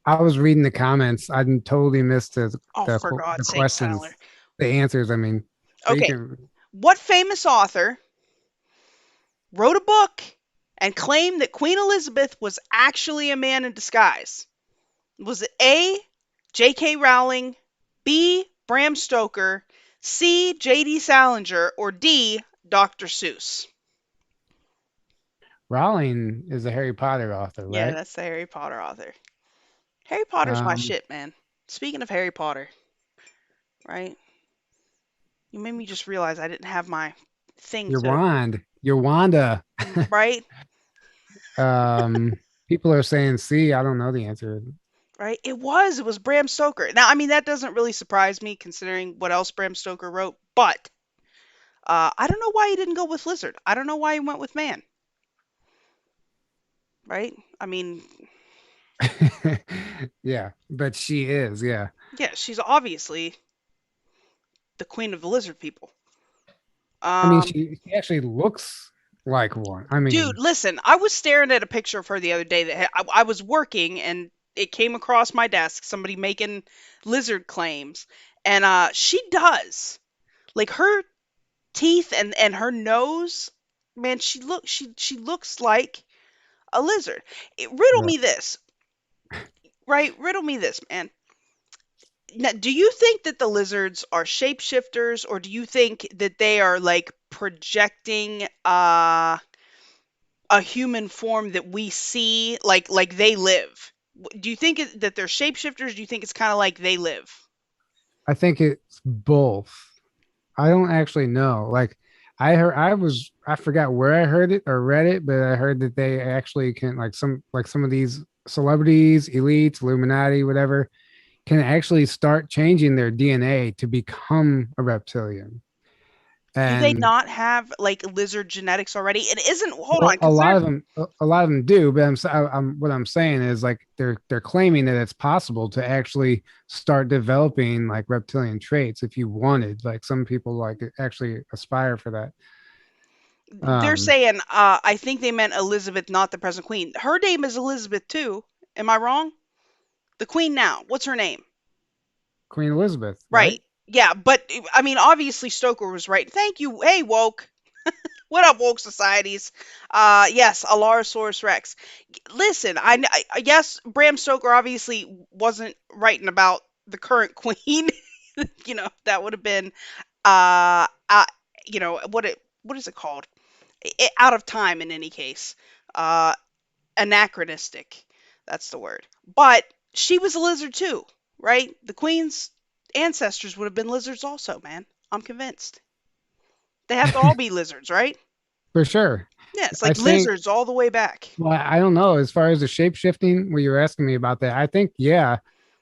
I was reading the comments. I totally missed Oh, for the God's sakes, Tyler. questions, the answers. I mean, but you Okay. can. What famous author wrote a book and claimed that Queen Elizabeth was actually a man in disguise? Was it A. J.K. Rowling, B. Bram Stoker, C. J.D. Salinger, or D. Dr. Seuss? Rowling is a Harry Potter author, Yeah, right? that's the Harry Potter author. Harry Potter's my Um, shit, man. Speaking of Harry Potter, right? You made me just realize I didn't have my thing your to, wand, your Wanda. right? Um, people are saying C. I don't know the answer. Right? It was Bram Stoker. Now, I mean, that doesn't really surprise me considering what else Bram Stoker wrote, but I don't know why he didn't go with Lizard. I don't know why he went with Man, right? I mean, Yeah, but she is. Yeah. yeah, she's obviously the queen of the lizard people. I mean, Um, she actually looks like one. I dude, mean, listen, I was staring at a picture of her the other day that I was working and it came across my desk, somebody making lizard claims, and she does. Like her teeth and her nose, man, she looks like a lizard. Riddle yeah. me this, right? Riddle me this, man. Now, do you think that the lizards are shapeshifters, or do you think that they are like projecting a human form that we see, like they live? Do you think that they're shapeshifters? Do you think it's kind of like they live? I think it's both. I don't actually know. Like I forgot where I heard it or read it, but I heard that they actually can like some of these celebrities, elites, Illuminati, whatever, can actually start changing their DNA to become a reptilian. Do they And not have like lizard genetics already? It isn't. Hold on, well, because they're a lot of them do, but I'm what I'm saying is like they're claiming that it's possible to actually start developing like reptilian traits if you wanted. Like some people like actually aspire for that. they're Um, saying. I think they meant Elizabeth, not the present queen. Her name is Elizabeth too. Am I wrong? The queen now. What's her name? Queen Elizabeth, Right. right? Yeah, but I mean, obviously Stoker was right. Thank you. Hey, woke. What up, woke societies? Yes, Allosaurus Rex. Listen, yes, Bram Stoker obviously wasn't writing about the current queen. That would have been uh, uh what is it called? Out of time in any case. Uh, Anachronistic. That's the word. But she was a lizard too, right? The queen's ancestors would have been lizards also, man. I'm convinced. They have to all be lizards, right? For sure. Yeah, it's I like think, lizards all the way back. well, I don't know. As far as the shape shifting, where you were asking me about that, I think, yeah,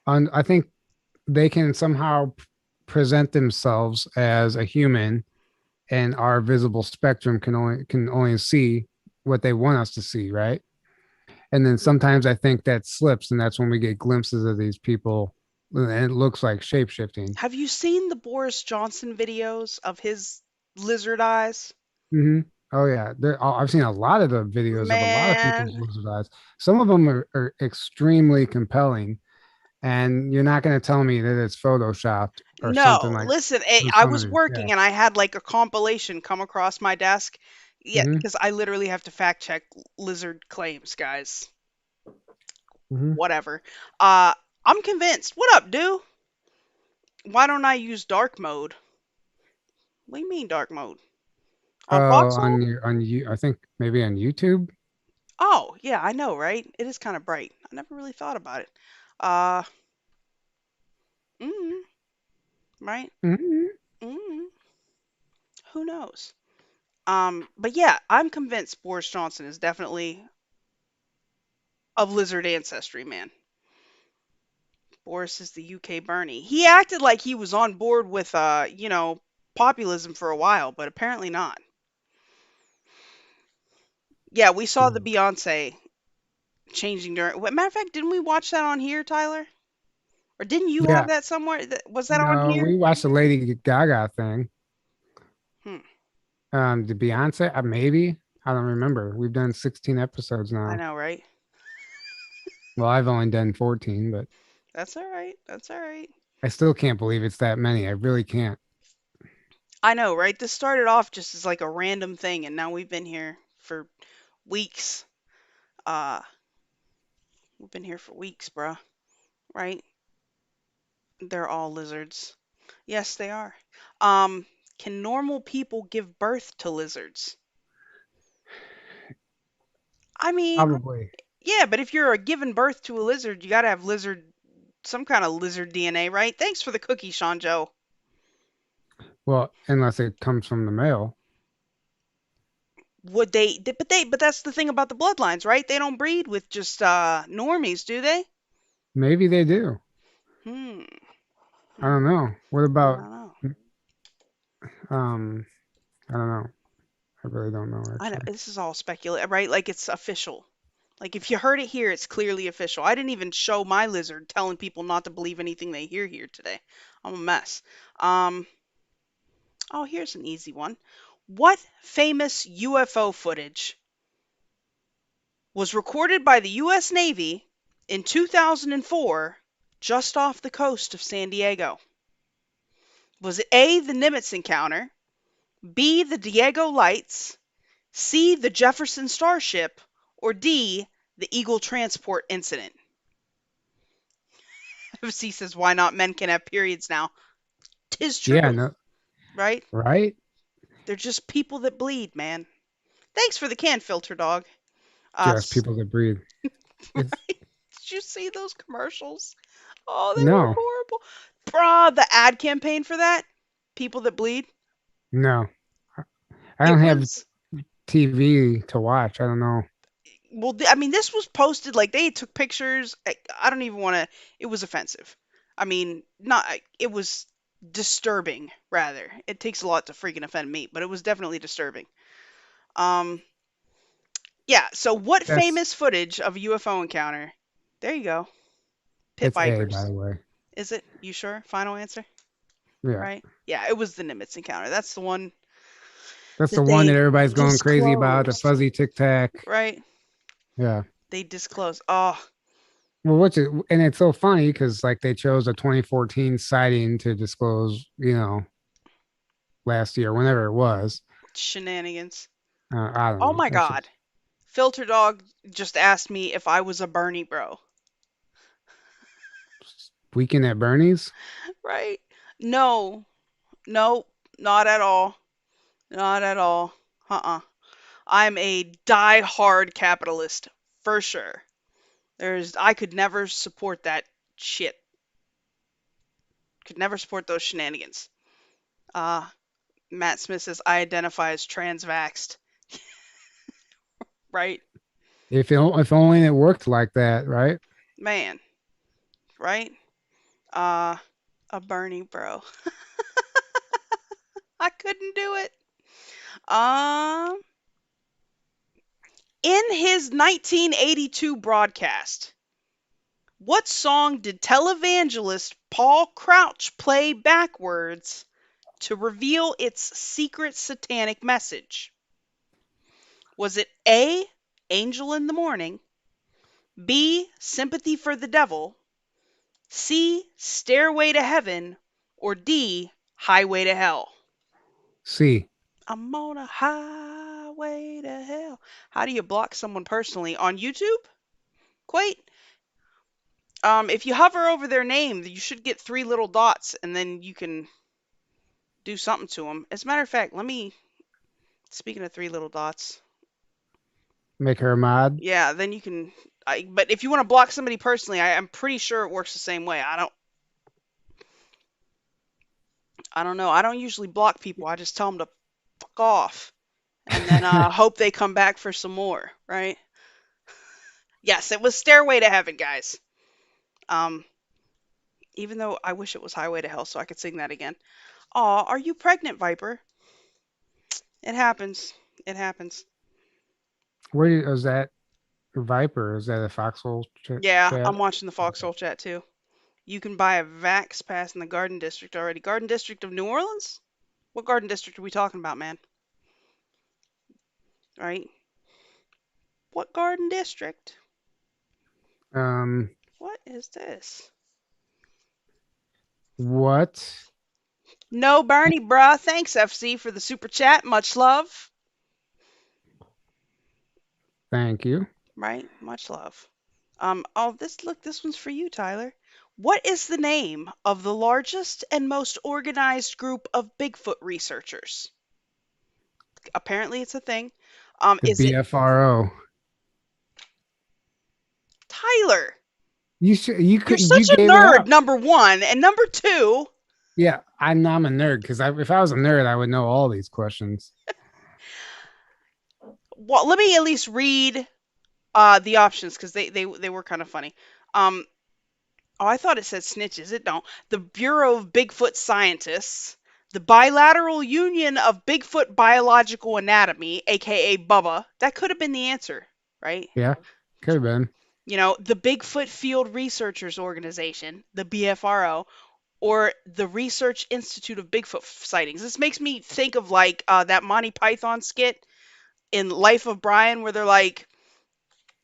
I think they can somehow present themselves as a human, and our visible spectrum can only see what they want us to see, right? And then sometimes I think that slips, and that's when we get glimpses of these people, and it looks like shape shifting. Have you seen the Boris Johnson videos of his lizard eyes? Mm-hmm. Oh yeah, I've seen a lot of the videos of a lot of people's Man, lizard eyes. Some of them are extremely compelling, and you're not going to tell me that it's photoshopped or something no. like Listen, I some of was these. Yeah. working and I had like a compilation come across my desk. Yeah, Mm-hmm. because I literally have to fact check lizard claims, guys. Mm-hmm. Whatever. I'm convinced. What up, dude? Why don't I use dark mode? What do you mean dark mode? On Oh, Foxhole? on you, I think maybe on YouTube. Oh, yeah, I know, right? It is kind of bright. I never really thought about it. Uh, mm, right? Mm-hmm. Mm, who knows? But yeah, I'm convinced Boris Johnson is definitely of lizard ancestry, man. Boris is the UK Bernie. He acted like he was on board with, populism for a while, but apparently not. Yeah, we saw the Beyonce changing during. Matter of fact, didn't we watch that on here, Tyler? Or didn't you have Yeah. that somewhere? Was that on No, here? we watched the Lady Gaga thing. Hmm. The Beyonce, maybe. I don't remember. We've done 16 episodes I now. know, right? Well, I've only done 14, but That's all right. That's all right. I still can't believe it's that many. I really can't. I know, right? This started off just as like a random thing, and now we've been here for weeks. Uh, we've been here for weeks, bruh. Right? They're all lizards. Yes, they are. Um, can normal people give birth to lizards? I mean, Probably. yeah, but if you're giving birth to a lizard, you gotta have some kind of lizard DNA, right? Thanks for the cookie, Sean Joe. Well, unless it comes from the male. Would but that's the thing about the bloodlines, right? They don't breed with just normies, do they? Maybe they do. Hmm. I don't Hmm. know. What I about, don't know. um, I don't know. I really don't know I know actually. this is all speculative, right? Like it's official. Like if you heard it here, it's clearly official. I didn't even show my lizard telling people not to believe anything they hear here today. I'm a mess. Um, oh, here's an easy one. What famous UFO footage was recorded by the US Navy in 2004 just off the coast of San Diego? Was it A, the Nimitz encounter, B, the Diego Lights, C, the Jefferson Starship, or D, the Eagle Transport incident? C says, why not? Men can have periods now. Tis Yeah, true, no, right? right? They're just people that bleed, man. Thanks for the can filter, dog. Just people that breathe. It's Right? Did you see those commercials? Oh, they were no. horrible. Bruh, the ad campaign for that? People that bleed? No, I It don't have was TV to watch. I don't know. well, I mean, this was posted like they took pictures. I don't even want to. It was offensive. I mean, not. It was disturbing. Rather, it takes a lot to freaking offend me, but it was definitely disturbing. Um, yeah. So, what That's famous footage of a UFO encounter? There you go. Pit it's A, by vipers. the way. Is it? You sure? Final answer. Yeah, Right? Yeah, it was the Nimitz encounter. That's the one that's the that one that they everybody's going crazy about. The disclosed. fuzzy tic tac. Right? Yeah. They disclosed. Oh, Well, what's it? And it's so funny because like they chose a 2014 sighting to disclose, last year, whenever it was. shenanigans. I don't Oh know. my That's God. just Filter Dog just asked me if I was a Bernie bro. weekend at Bernie's. Right? No, no, not at all. Not at all. Uh-uh. I'm a die-hard capitalist for sure. I could never support that shit. Could never support those shenanigans. Uh, Matt Smith says I identify as transvaxxed. Right? If only it worked like that, right? Man, right? Uh, a Bernie bro. I couldn't do it. Um, in his 1982 broadcast, what song did televangelist Paul Crouch play backwards to reveal its secret satanic message? Was it A, Angel in the Morning, B, Sympathy for the Devil, C, Stairway to Heaven, or D, Highway to Hell? See, I'm on a highway to hell. How do you block someone personally? On YouTube? Quite. If you hover over their name, you should get three little dots, and then you can do something to them. As a matter of fact, speaking of three little dots, make her a mod. yeah, then you can. But if you want to block somebody personally, I'm pretty sure it works the same way. I don't know. I don't usually block people. I just tell them to fuck off, and then hope they come back for some more. Right? Yes, it was Stairway to Heaven, guys. Um, even though I wish it was Highway to Hell so I could sing that again. Aw, are you pregnant, Viper? It happens. It happens. Was that Viper? Is that a Foxhole Yeah, chat? I'm watching the Okay. Foxhole chat too. You can buy a Vax Pass in the Garden District already. Garden District of New Orleans? What Garden District are we talking about, man? Right? What Garden District? Um, What is this? what? No, Bernie, bruh. Thanks, FC, for the super chat. Much love. Thank you. Right? Much love. Oh, this one's for you, Tyler. What is the name of the largest and most organized group of Bigfoot researchers? Apparently, it's a thing. The Is it BFRO. Tyler? You should. You You're could. You such a gave it nerd, up. number one, and number two. Yeah, I'm a nerd because if I was a nerd, I would know all these questions. Well, let me at least read the options because they were kind of funny. Um, oh, I thought it said snitches. It don't. The Bureau of Bigfoot Scientists, the Bilateral Union of Bigfoot Biological Anatomy, aka Bubba. That could have been the answer, right? Yeah, could have been. The Bigfoot Field Researchers Organization, the BFRO, or the Research Institute of Bigfoot Sightings. This makes me think of like that Monty Python skit in Life of Brian where they're like,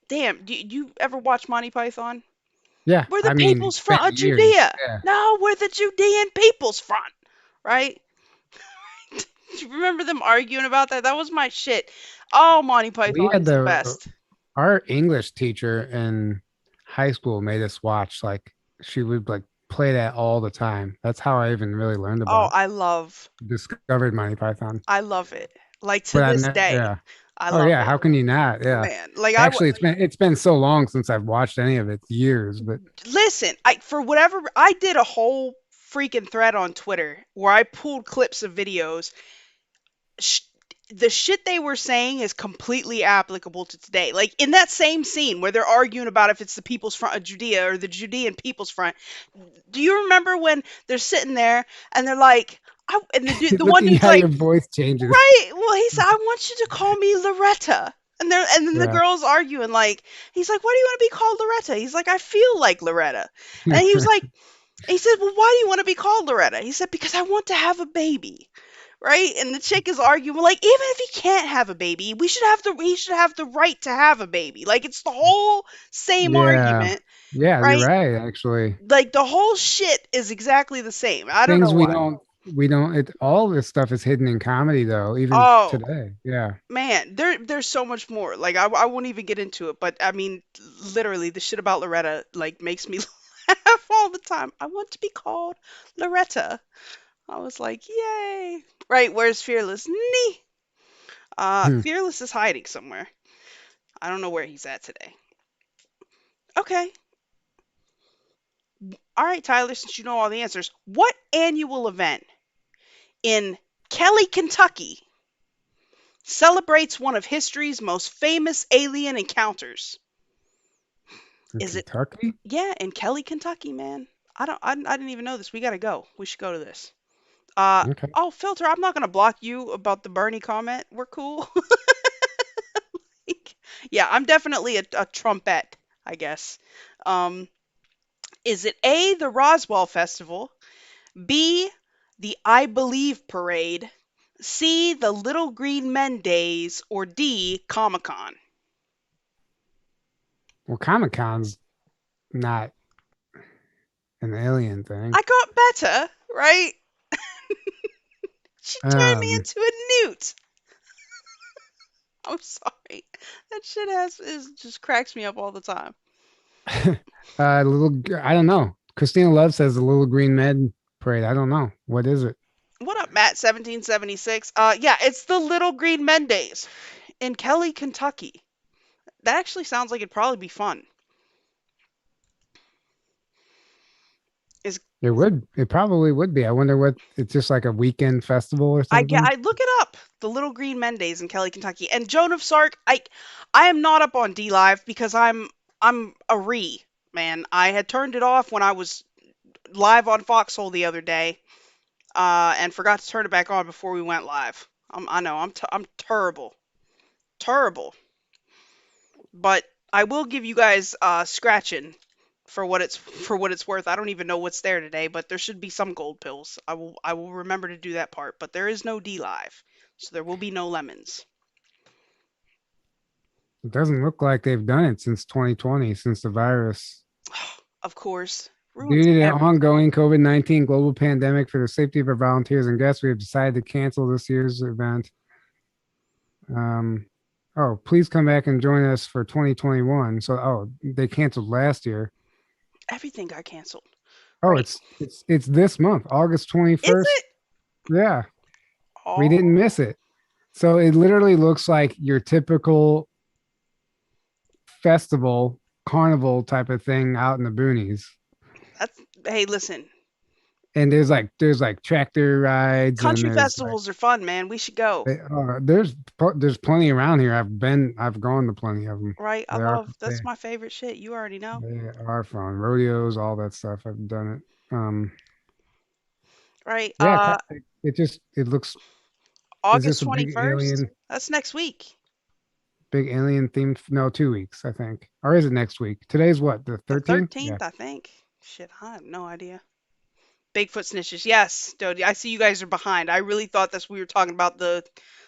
"Damn, do you ever watch Monty Python? Yeah, We're the I mean, People's it's been Front of years. Judea. Yeah, No, we're the Judean People's Front." Right? Do you remember them arguing about that? That was my shit. Oh, Monty we Python had is the the best. our English teacher in high school made us watch like she would like play that all the time. That's how I even really learned Oh, about discovered Monty Python. I love it. Like to But I this never, day, yeah. I Oh love yeah, it. how can you not? Yeah. Man, like Actually, it's been so long since I've watched any of it, years, but listen, for whatever I did a whole freaking thread on Twitter where I pulled clips of videos sh- the shit they were saying is completely applicable to today. Like in that same scene where they're arguing about if it's the People's Front of Judea or the Judean People's Front. Do you remember when they're sitting there and they're like, and the one Looking dude's how like, your voice changes. right? Well, he said, I want you to call me Loretta. And then the Yeah. girl's arguing like, he's like, why do you want to be called Loretta? He's like, I feel like Loretta. And he was like, and he said, well, why do you want to be called Loretta? He said, because I want to have a baby. Right? And the chick is arguing, well, like, even if he can't have a baby, he should have the right to have a baby. Like it's the whole same Yeah. argument, Yeah, you're right? right, actually. Like the whole shit is exactly the same. I don't know Things why. we don't it all this stuff is hidden in comedy though, even Oh, today. Yeah. man, there's so much more. Like I won't even get into it, but I mean, literally, the shit about Loretta like makes me laugh all the time. I want to be called Loretta. I was like, yay! Right, where's Fearless? Nee. Hmm. Fearless is hiding somewhere. I don't know where he's at today. Okay, all right, Tyler. Since you know all the answers, what annual event in Kelly, Kentucky, celebrates one of history's most famous alien encounters? In Is it Kentucky? Yeah, in Kelly, Kentucky, man. I didn't even know this. We gotta go. We should go to this. Okay. Oh, Filter, I'm not gonna block you about the Bernie comment. We're cool. Yeah, I'm definitely a trumpet, I guess. Um, is it A, the Roswell Festival, B, the I Believe Parade, C, the Little Green Men Days, or D, Comic Con? Well, Comic Con's not an alien thing. I got better, right? She turned me Um, into a newt. I'm sorry. That shit is just cracks me up all the time. I don't know. Christina Love says the Little Green Men Parade. I don't know. What is it? What up, Matt 1776? Yeah, it's the Little Green Men Days in Kelly, Kentucky. That actually sounds like it'd probably be fun. Is It would. It probably would be. I wonder what it's just like a weekend festival or something. I look it up. The Little Green Men Days in Kelly, Kentucky. And Joan of Sark, I am not up on DLive because I'm a man. I had turned it off when I was live on Foxhole the other day, and forgot to turn it back on before we went live. I know I'm terrible, terrible. But I will give you guys scratching for what it's worth. I don't even know what's there today, but there should be some gold pills. I will remember to do that part. But there is no D live, so there will be no lemons. It doesn't look like they've done it since 2020, since the virus. Of course, Due ruins to the everything. ongoing COVID-19 global pandemic, for the safety of our volunteers and guests, we have decided to cancel this year's event. Um, oh, please come back and join us for 2021. So, oh, they canceled last year. Everything got canceled. Oh, Right? it's this month, August Is 21st. it? Yeah, we didn't Oh, miss it. So it literally looks like your typical festival, carnival type of thing out in the boonies. that's hey, listen. And there's like tractor rides and Country there's like festivals are fun, man. We should go. there's plenty around here. I've gone to plenty of them. Right? They That's my favorite shit. You already know. they are fun. Rodeos, all that stuff. I've done it. Right? Yeah, it looks. Is August this a big 21st. alien? That's next week. Big alien themed? No, 2 weeks I think. Or is it next week? Today's what, the The 13th? Yeah. 13th, I think. Shit, I have no idea. Bigfoot snitches. Yes, dude. I see you guys are behind. I really thought this we were talking about the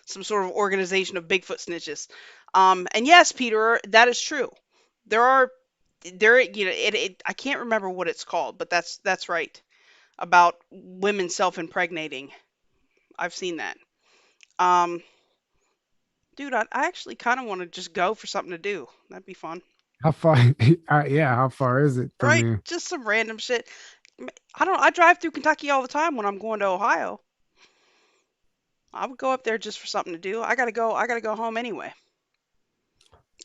some sort of organization of Bigfoot snitches. And yes, Peter, that is true. There are I can't remember what it's called, but that's right about women self-impregnating. I've seen that. Um, dude, I actually kind of want to just go for something to do. That'd be fun. How far? Yeah, how far is it from Right? you? Just some random shit. I drive through Kentucky all the time when I'm going to Ohio. I would go up there just for something to do. I gotta go home anyway.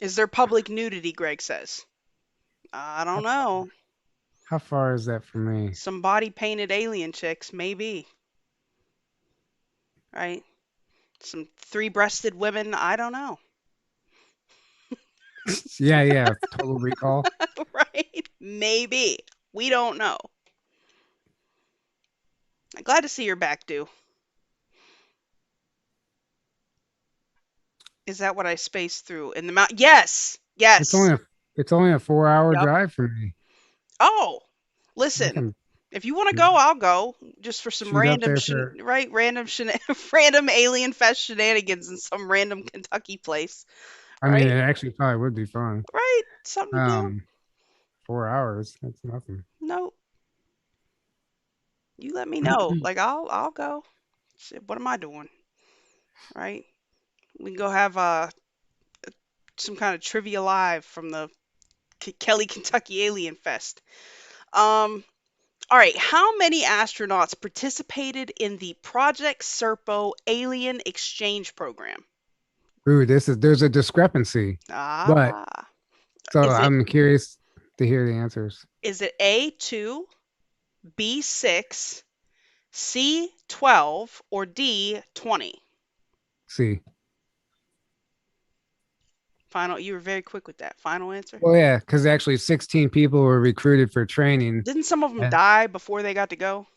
Is there public nudity, Greg says? I How don't far, know. how far is that from me? Some body painted alien chicks, maybe. Right? Some three-breasted women. I don't know. Yeah, yeah. Total Recall. Right? Maybe. We don't know. Glad to see you're back, dude. Is that what I spaced through in the mount? Yes. It's Yes. only a it's only a 4 hour Yep. drive for me. Oh, I listen. can If you want to go, I'll go. Just for some shoot up random, there for. right? Random, random alien fest shenanigans in some random Kentucky place, I mean, right? it actually probably would be fun. Right? Something to do. 4 hours. That's nothing. No, you let me know. Like I'll go. Shit, what am I doing? Right? We can go have some kind of trivia live from the Kelly, Kentucky Alien Fest. Um, all right. How many astronauts participated in the Project Serpo Alien Exchange Program? Ooh, there's a discrepancy, but Ah, so is it I'm curious to hear the answers. A2, B6, C12, or D20? See, Final. You were very quick with that. Final answer. well, yeah, because actually 16 people were recruited for training, Didn't some of them and die before they got to go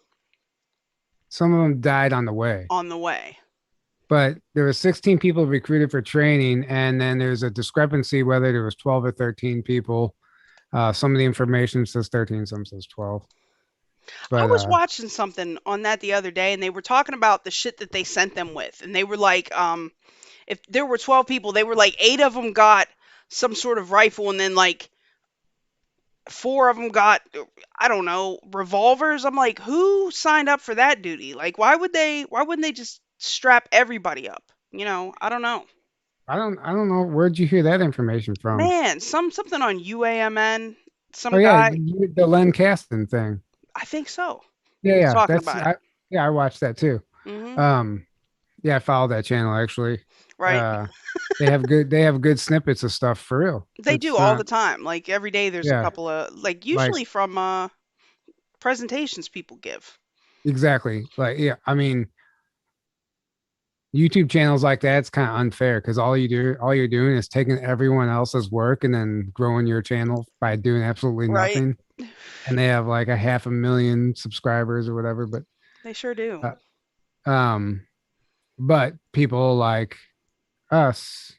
some of them died on the way. on the way? But there were 16 people recruited for training, and then there's a discrepancy whether there was 12 or 13 people. Some of the information says 13, some says 12. I But was watching something on that the other day, and they were talking about the shit that they sent them with, and they were like, if there were 12 people, they were like eight of them got some sort of rifle, and then like four of them got, I don't know, revolvers. I'm like, who signed up for that duty? Like, why wouldn't they just strap everybody up? I don't know. I don't know, where'd you hear that information from? Man, something on UAMN, Oh some yeah, guy, the Len Caston thing. I think so, Yeah, was yeah, talking about it. yeah, I watched that too. Hmm. Um, yeah, I followed that channel actually. Right. Uh, they have good snippets of stuff for real. They do It's all not, the time. Like every day there's a yeah, couple of like like usually from presentations people give. exactly. Like, yeah, I mean, YouTube channels like that, it's kind of unfair because all you're doing is taking everyone else's work and then growing your channel by doing absolutely Right. nothing. And they have like a 500,000 subscribers or whatever. They sure do. Um, but people like us,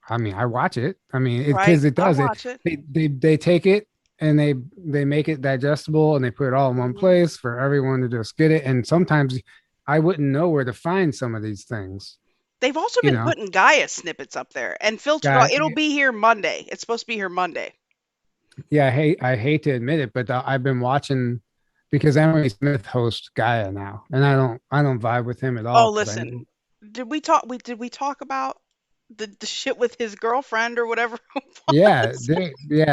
I mean, I watch it. I mean, it Right. because it I does it. watch it. They take it and they make it digestible and they put it all in one Hmm. place for everyone to just get it. And sometimes I wouldn't know where to find some of these things. They've also You been know, putting Gaia snippets up there and filtered all. guy. It'll be here Monday. It's supposed to be here Monday. Yeah, I hate to admit it, but I've been watching because Emily Smith hosts Gaia now, and I don't vibe with him at Oh, all because I listen. Did we talk about the shit with his girlfriend or whatever it yeah was?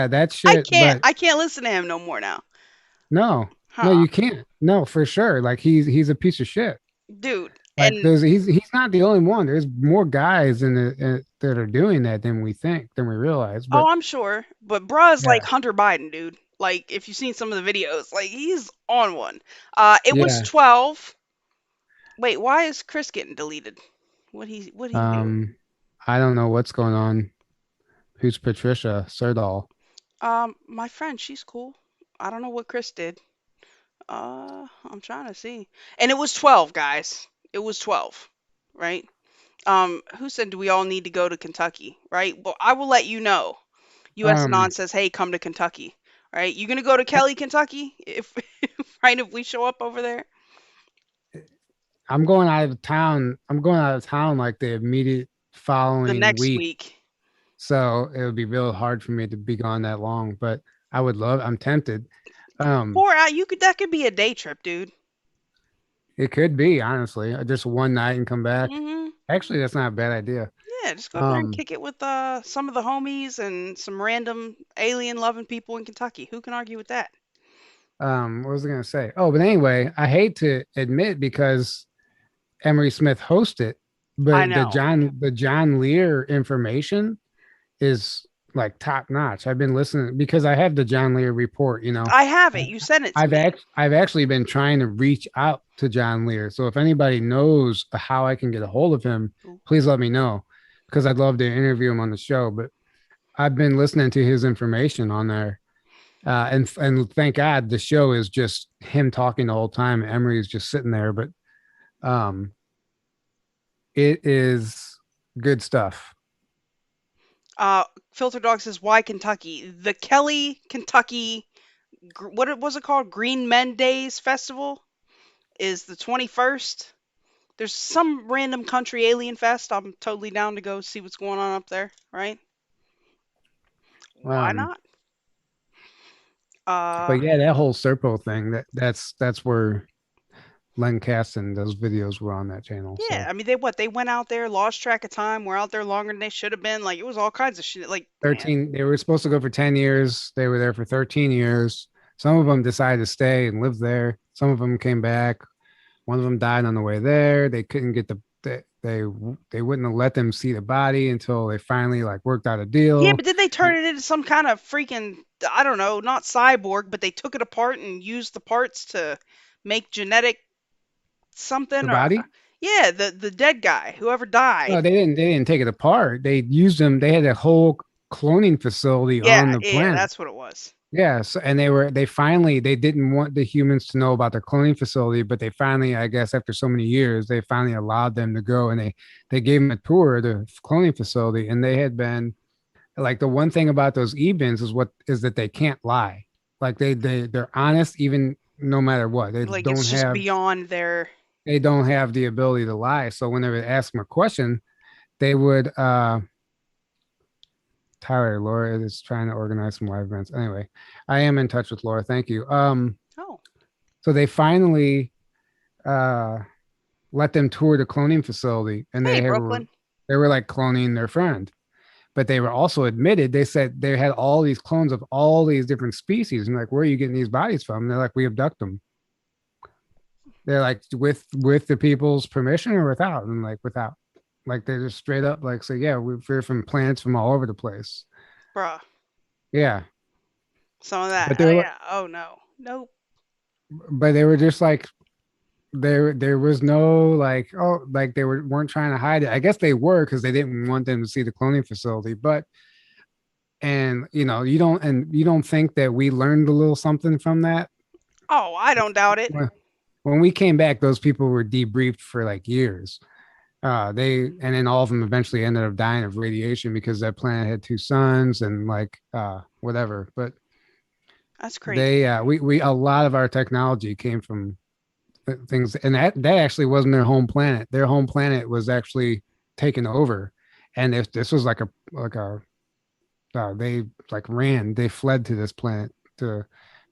that I shit. can't But I can't listen to him no more now. no, no, Huh. you can't. No, for sure. Like he's a piece of shit. Dude. Like And he's not the only one. There's more guys that are doing that than we realize. oh, But I'm sure. But bruh's like yeah, Hunter Biden, dude. Like if you've seen some of the videos, like he's on one. It was yeah. 12. Wait, why is Chris getting deleted? What he do? Um, I don't know what's going on. Who's Patricia Serdal? My friend, she's cool. I don't know what Chris did. I'm trying to see. And it was 12, guys. It was 12, right? Who said do we all need to go to Kentucky, right? Well, I will let you know. US Anon Um, says, "Hey, come to Kentucky." Right? You gonna go to Kelly, Kentucky? If right, if we show up over there I'm going out of town. I'm going out of town like the immediate the following next week. week. So it would be real hard for me to be gone that long, but I'm tempted. Um, 4 hours. That could be a day trip, dude. it could be, honestly, just one night and come back. Hmm. Actually, that's not a bad idea. Yeah, just go up there and Um, kick it with some of the homies and some random alien loving people in Kentucky. Who can argue with that? what was I gonna say? Oh, but anyway, I hate to admit because Emery Smith hosted, I but know. the John Lear information is like top notch. I've been listening because I have the John Lear report, you know. I have it. You sent it to me. I've actually been trying to reach out to John Lear. So if anybody knows how I can get a hold of him, Ooh. please let me know because I'd love to interview him on the show. But I've been listening to his information on there. And thank God the show is just him talking the whole time. Emery's just sitting there, but um, it is good stuff. Uh, Filter Dog says, "Why Kentucky? The Kelly, Kentucky. What was it called? Green Men Days Festival is the 21st. There's some random country alien fest. I'm totally down to go see what's going on up there. Right? Why Um, not? Uh, but yeah, that whole Serpo thing that's where Len Caston, those videos were on that channel. yeah. So I mean, they went out there, lost track of time. Were out there longer than they should have been. Like it was all kinds of shit. Like man, 13, they were supposed to go for 10 years. They were there for 13 years. Some of them decided to stay and live there. Some of them came back. One of them died on the way there. They couldn't get they wouldn't have let them see the body until they finally like worked out a yeah. deal. But did they turn it into some kind of freaking I don't know, not cyborg, but they took it apart and used the parts to make genetic The something or body? yeah, the dead guy, whoever No, died. they didn't take it apart. They used them. They had a whole cloning facility Yeah, on the yeah, planet. that's what it was. Yes, and they finally they didn't want the humans to know about the cloning facility, but they finally, I guess, after so many years, they finally allowed them to go and they gave them a tour of the cloning facility, and they had been like the one thing about those e-bins is that they can't lie. Like they're honest even no matter what. Like it's just beyond their They don't have the ability to lie. So when they would ask them a question, they would Tyler, Laura is trying to organize some live events. Anyway, I am in touch with Laura. Thank you. oh, So they finally uh let them tour the cloning facility, and hey Brooklyn. they were like cloning their friend. But they were also admitted, they said they had all these clones of all these different species. And like, where are you getting these bodies from? And they're like, we abduct them. They're like, with the people's permission or without? And like, without. Like they're just straight up like, so yeah, we're from planets from all over the place. Bruh. Yeah. Some of that. But they Oh were like, yeah. Oh no. Nope. but they were just like there was no like, oh, like weren't trying to hide it. I guess they were because they didn't want them to see the cloning facility. But and you don't think that we learned a little something from that. Oh, I don't doubt it. When we came back, those people were debriefed for like years. And then all of them eventually ended up dying of radiation because that planet had two suns and like whatever. But That's crazy. they we a lot of our technology came from things, and that actually wasn't their home planet. Their home planet was actually taken over, and if this was like a they like they fled to this planet to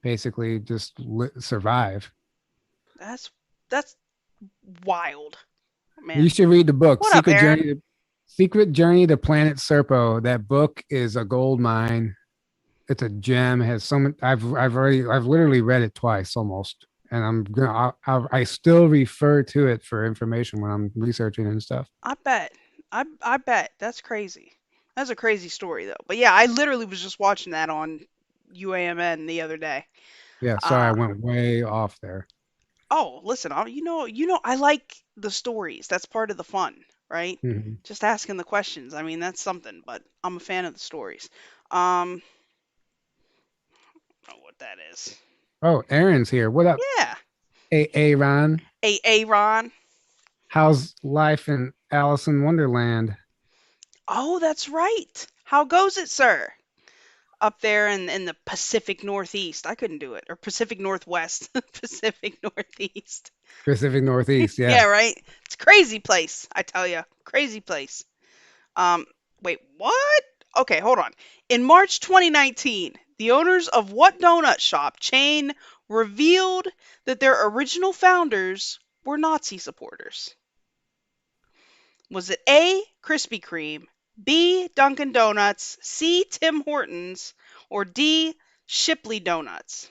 basically just survive. That's that's wild, You man. should read the book What up, Aaron? Secret Journey to Planet Serpo. That book is a gold mine. It's a gem. It has so many. I've literally read it twice almost, and I still refer to it for information when I'm researching and stuff. I bet. I bet. That's crazy. That's a crazy story though. But yeah, I literally was just watching that on UAMN the other day. Yeah, sorry, I Uh went way off there. oh, listen, I like the stories. That's part of the fun, right? Mhm. Just asking the questions. I mean, that's something, but I'm a fan of the stories. Um, I don't know what that is. Oh, Aaron's here. What up, Yeah. Ron? Ron. How's life in Alice in Wonderland? Oh, that's right. How goes it, sir? Up there in the Pacific Northeast. I couldn't do it. Or Pacific Northwest. Pacific Northeast. Pacific Northeast. Yeah, Yeah. right? It's a crazy place, I tell you. Crazy place. Um, wait, what? Okay, hold on. In March 2019, the owners of what donut shop chain revealed that their original founders were Nazi supporters? Was it A. Krispy Kreme, B. Dunkin' Donuts, C. Tim Hortons, or D. Shipley Donuts?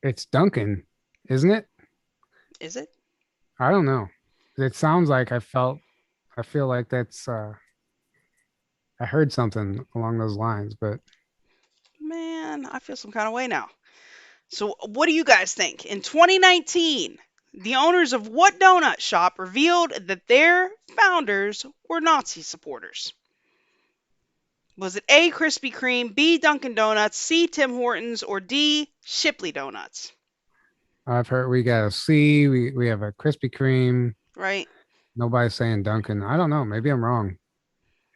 It's Duncan, isn't it? Is it? I don't know. It sounds like I feel like that's I heard something along those lines, but Man, I feel some kind of way now. So, what do you guys think? In 2019, the owners of what donut shop revealed that their founders were Nazi supporters? Was it A. Krispy Kreme, B. Dunkin' Donuts, C. Tim Hortons, or D. Shipley Donuts? I've heard we got a C. We have a Krispy Kreme. Right? Nobody's saying Dunkin'. I don't know. Maybe I'm wrong.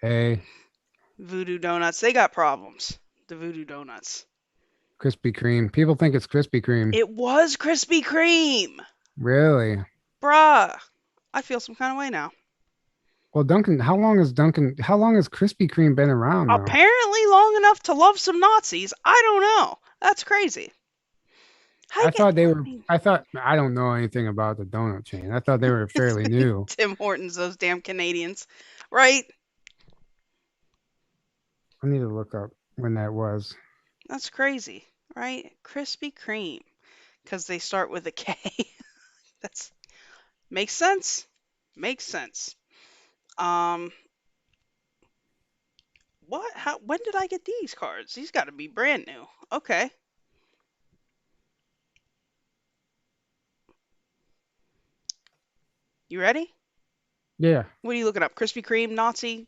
A Voodoo Donuts. They got problems. The Voodoo Donuts. Krispy Kreme. People think it's Krispy Kreme. It was Krispy Kreme. Really? Bruh. I feel some kind of way now. Well, Dunkin'. How long has Krispy Kreme been around though? Apparently long enough to love some Nazis. I don't know. That's crazy. How you I get? thought they I were. mean, I thought I don't know anything about the donut chain. I thought they were fairly new. Tim Hortons, those damn Canadians, right? I need to look up when that was. That's crazy, right? Krispy Kreme, because they start with a K. That's makes sense. Makes sense. Um, what? How? When did I get these cards? These got to be brand new. Okay, you ready? Yeah, What are you looking up? Krispy Kreme Nazi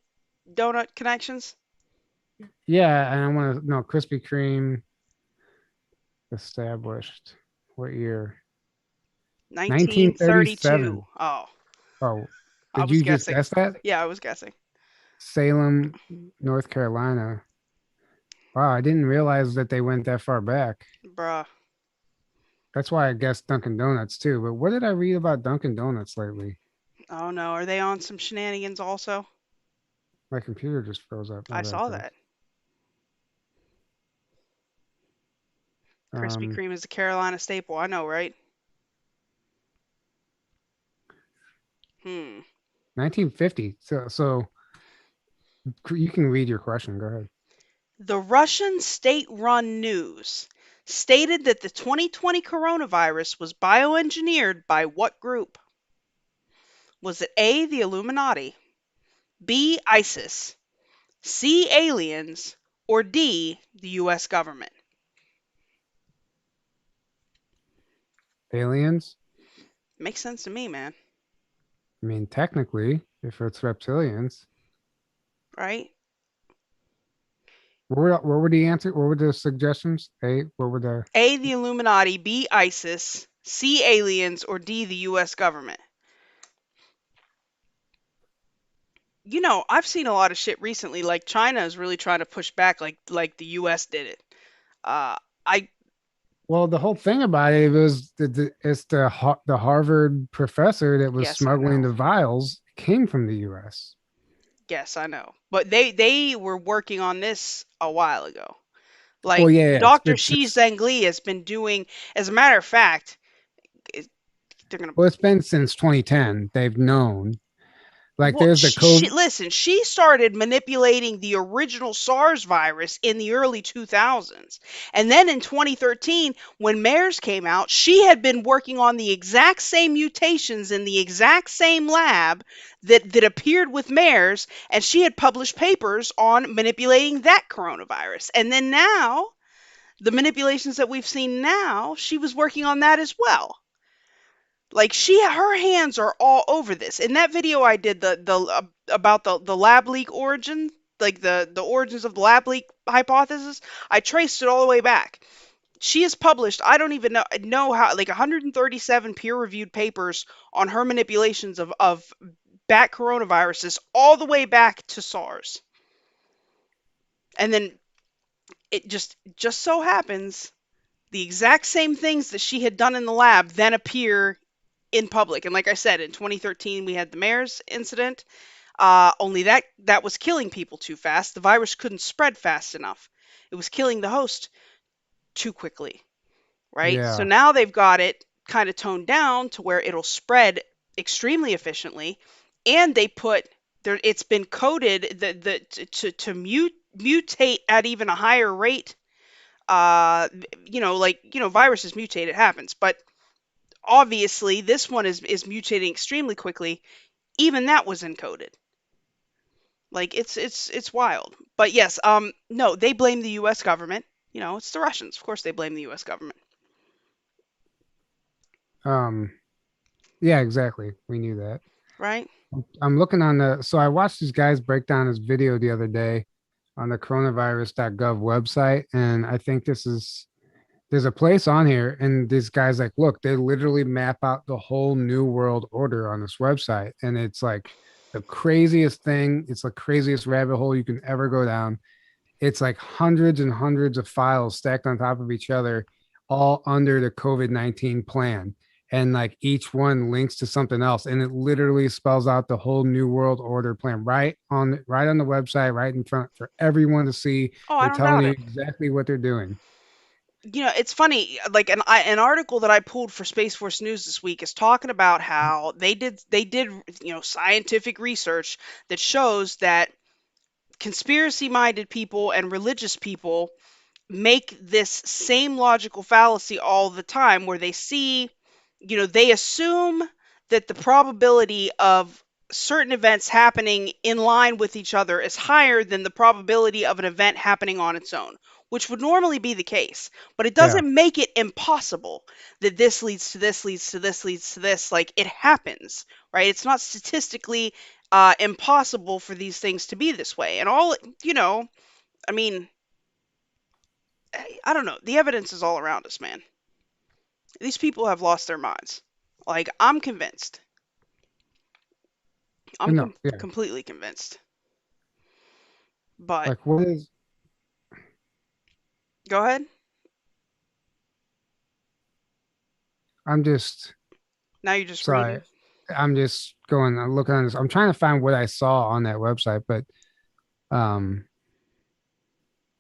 donut connections? yeah, and I want to know Krispy Kreme established what year? 1932. 1937. Oh, Oh, I did was you just guessing. guess that? Yeah, I was guessing. Salem, North Carolina. Wow, I didn't realize that they went that far back. Bruh. That's why I guessed Dunkin' Donuts too. But what did I read about Dunkin' Donuts lately? Oh no, are they on some shenanigans also? My computer just froze up. I Oh, there it saw goes. that. Krispy Um, Kreme is a Carolina staple. I know, right? Hmm. 1950. So you can read your question. Go ahead. The Russian state-run news stated that the 2020 coronavirus was bioengineered by what group? Was it A, the Illuminati, B, ISIS, C, aliens, or D, the US government? Aliens. Makes sense to me, man. I mean, technically, if it's reptilians, Right? what were the answer? What were the suggestions? A, what were the? A, the Illuminati, B, ISIS, C, aliens, or D, the US government? I've seen a lot of shit recently. Like China is really trying to push back, like the U.S. did it. Uh, I Well, the whole thing about it was it's the Harvard professor that was Yes, I smuggling know. the vials came from the U.S. Yes, I know. But they were working on this a while ago. Well, Like yeah, Dr. Shi Zhengli has been doing. As a matter of fact, it, they're gonna. well, it's been since 2010. They've known. Like, Well, there's the she COVID. listen. She started manipulating the original SARS virus in the early 2000s, and then in 2013, when MERS came out, she had been working on the exact same mutations in the exact same lab that appeared with MERS, and she had published papers on manipulating that coronavirus. And then now, the manipulations that we've seen now, she was working on that as well. Like her hands are all over this. In that video I did the about the lab leak origin, like the origins of the lab leak hypothesis, I traced it all the way back. She has published, I don't even know how, like 137 peer-reviewed papers on her manipulations of bat coronaviruses all the way back to SARS. And then it just so happens the exact same things that she had done in the lab then appear in public. And like I said, in 2013 we had the MERS incident. Only that was killing people too fast. The virus couldn't spread fast enough. It was killing the host too quickly, right? So Yeah, now they've got it kind of toned down to where it'll spread extremely efficiently, and they put there. It's been coded to mutate at even a higher rate. Viruses mutate, it happens, but obviously this one is mutating extremely quickly. Even that was encoded. Like it's wild. But yes, no, they blame the US government. You know, it's the Russians. Of course they blame the US government, Um, yeah, exactly. We knew that. right? I'm looking on so I watched these guys break down this video the other day on the coronavirus.gov website. And I think there's a place on here, and these guys like, look, they literally map out the whole new world order on this website. And it's like the craziest thing. It's the craziest rabbit hole you can ever go down. It's like hundreds and hundreds of files stacked on top of each other, all under the COVID-19 plan. And like each one links to something else. And it literally spells out the whole New World Order plan right on the website, right in front for everyone to see. Oh, I They're don't telling doubt you it. exactly what they're doing. You know, it's funny. Like an article that I pulled for Space Force News this week is talking about how they did scientific research that shows that conspiracy minded people and religious people make this same logical fallacy all the time where they see, they assume that the probability of certain events happening in line with each other is higher than the probability of an event happening on its own, which would normally be the case. But it Yeah. doesn't make it impossible that this leads to this, leads to this, leads to this. Like it happens, right? It's not statistically impossible for these things to be this way. And all, I mean, I don't know. The evidence is all around us, man. These people have lost their minds. Like I'm convinced. I'm No, yeah. completely convinced. But Like what is go ahead. I'm just Now you're just sorry. reading. I'm just going I'm looking on this. I'm trying to find what I saw on that website, but um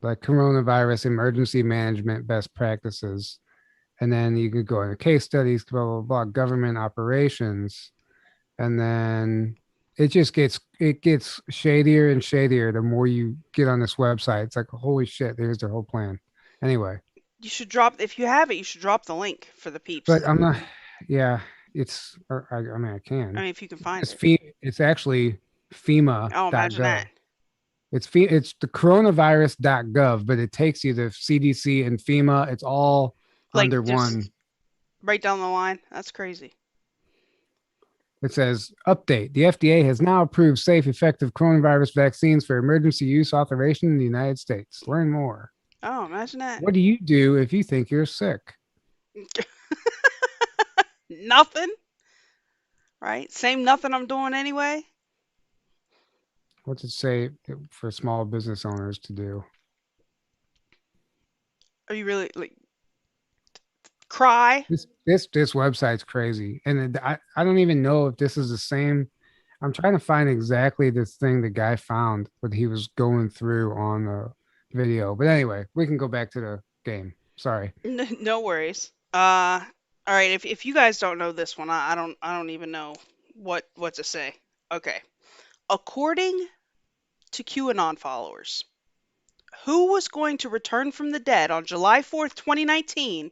like coronavirus emergency management best practices. And then you could go into case studies, blah, blah, blah, government operations. And then it gets shadier and shadier the more you get on this website. It's like, holy shit, there's their whole plan. Anyway, You should drop if you have it. You should drop the link for the peeps. but I'm not, yeah, I mean, I I can. mean, if you can find It's it. it's actually Oh, imagine that. FEMA.gov. It's the coronavirus.gov, but it takes you to CDC and FEMA. It's all Like under just one. right down the line. That's crazy. It says, update. The FDA has now approved safe, effective coronavirus vaccines for emergency use authorization in the United States. Learn more. Oh, imagine that. What do you do if you think you're sick? Nothing, right? Same nothing I'm doing anyway. What's it say for small business owners to do? Are you really like cry? This website's crazy, and I don't even know if this is the same. I'm trying to find exactly this thing the guy found what he was going through on the video. But anyway, we can go back to the game. Sorry. No worries. All right. If you guys don't know this one, I don't even know what to say. Okay. According to QAnon followers, who was going to return from the dead on July 4th, 2019,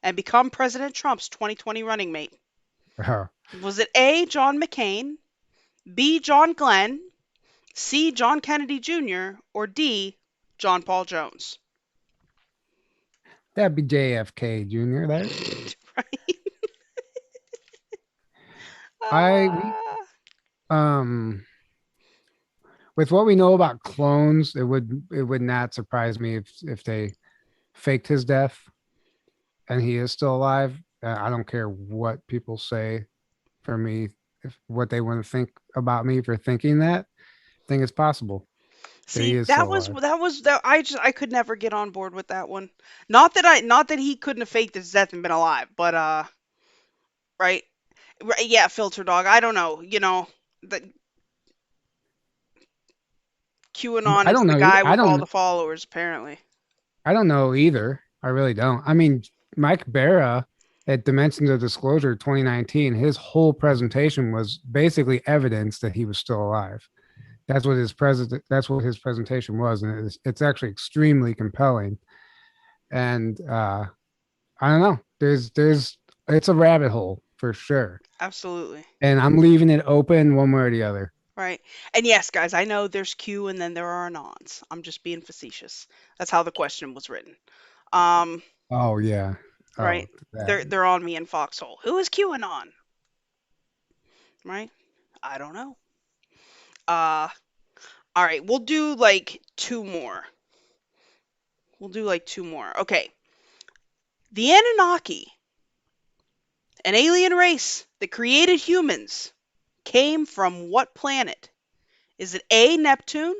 and become President Trump's 2020 running mate? Was it A. John McCain, B. John Glenn, C. John Kennedy Jr., or D. John Paul Jones? That'd be JFK Jr. There. Right? I Uh, um with what we know about clones, it would not surprise me if they faked his death and he is still alive. I don't care what people say for me, if what they want to think about me for thinking that. I think it's possible that he See, is that still was alive. that was that I could never get on board with that one. Not that he couldn't have faked his death and been alive, but right, right, yeah, filter dog. I don't know. That QAnon I is don't the know. guy with all the followers apparently. I don't know either. I really don't. I mean, Mike Barra at Dimensions of Disclosure 2019, his whole presentation was basically evidence that he was still alive. That's what his presentation was, and it's actually extremely compelling. And I don't know. There's it's a rabbit hole for sure, Absolutely. and I'm leaving it open one way or the other. Right. And yes, guys, I know there's Q and then there are anons. I'm just being facetious. That's how the question was written. Um, Oh yeah. right. Oh, that. They're on me in Foxhole. Who is QAnon? Right? I don't know. Uh, all right, we'll do like two more. We'll do like two more. Okay. The Anunnaki, an alien race that created humans, came from what planet? Is it A, Neptune,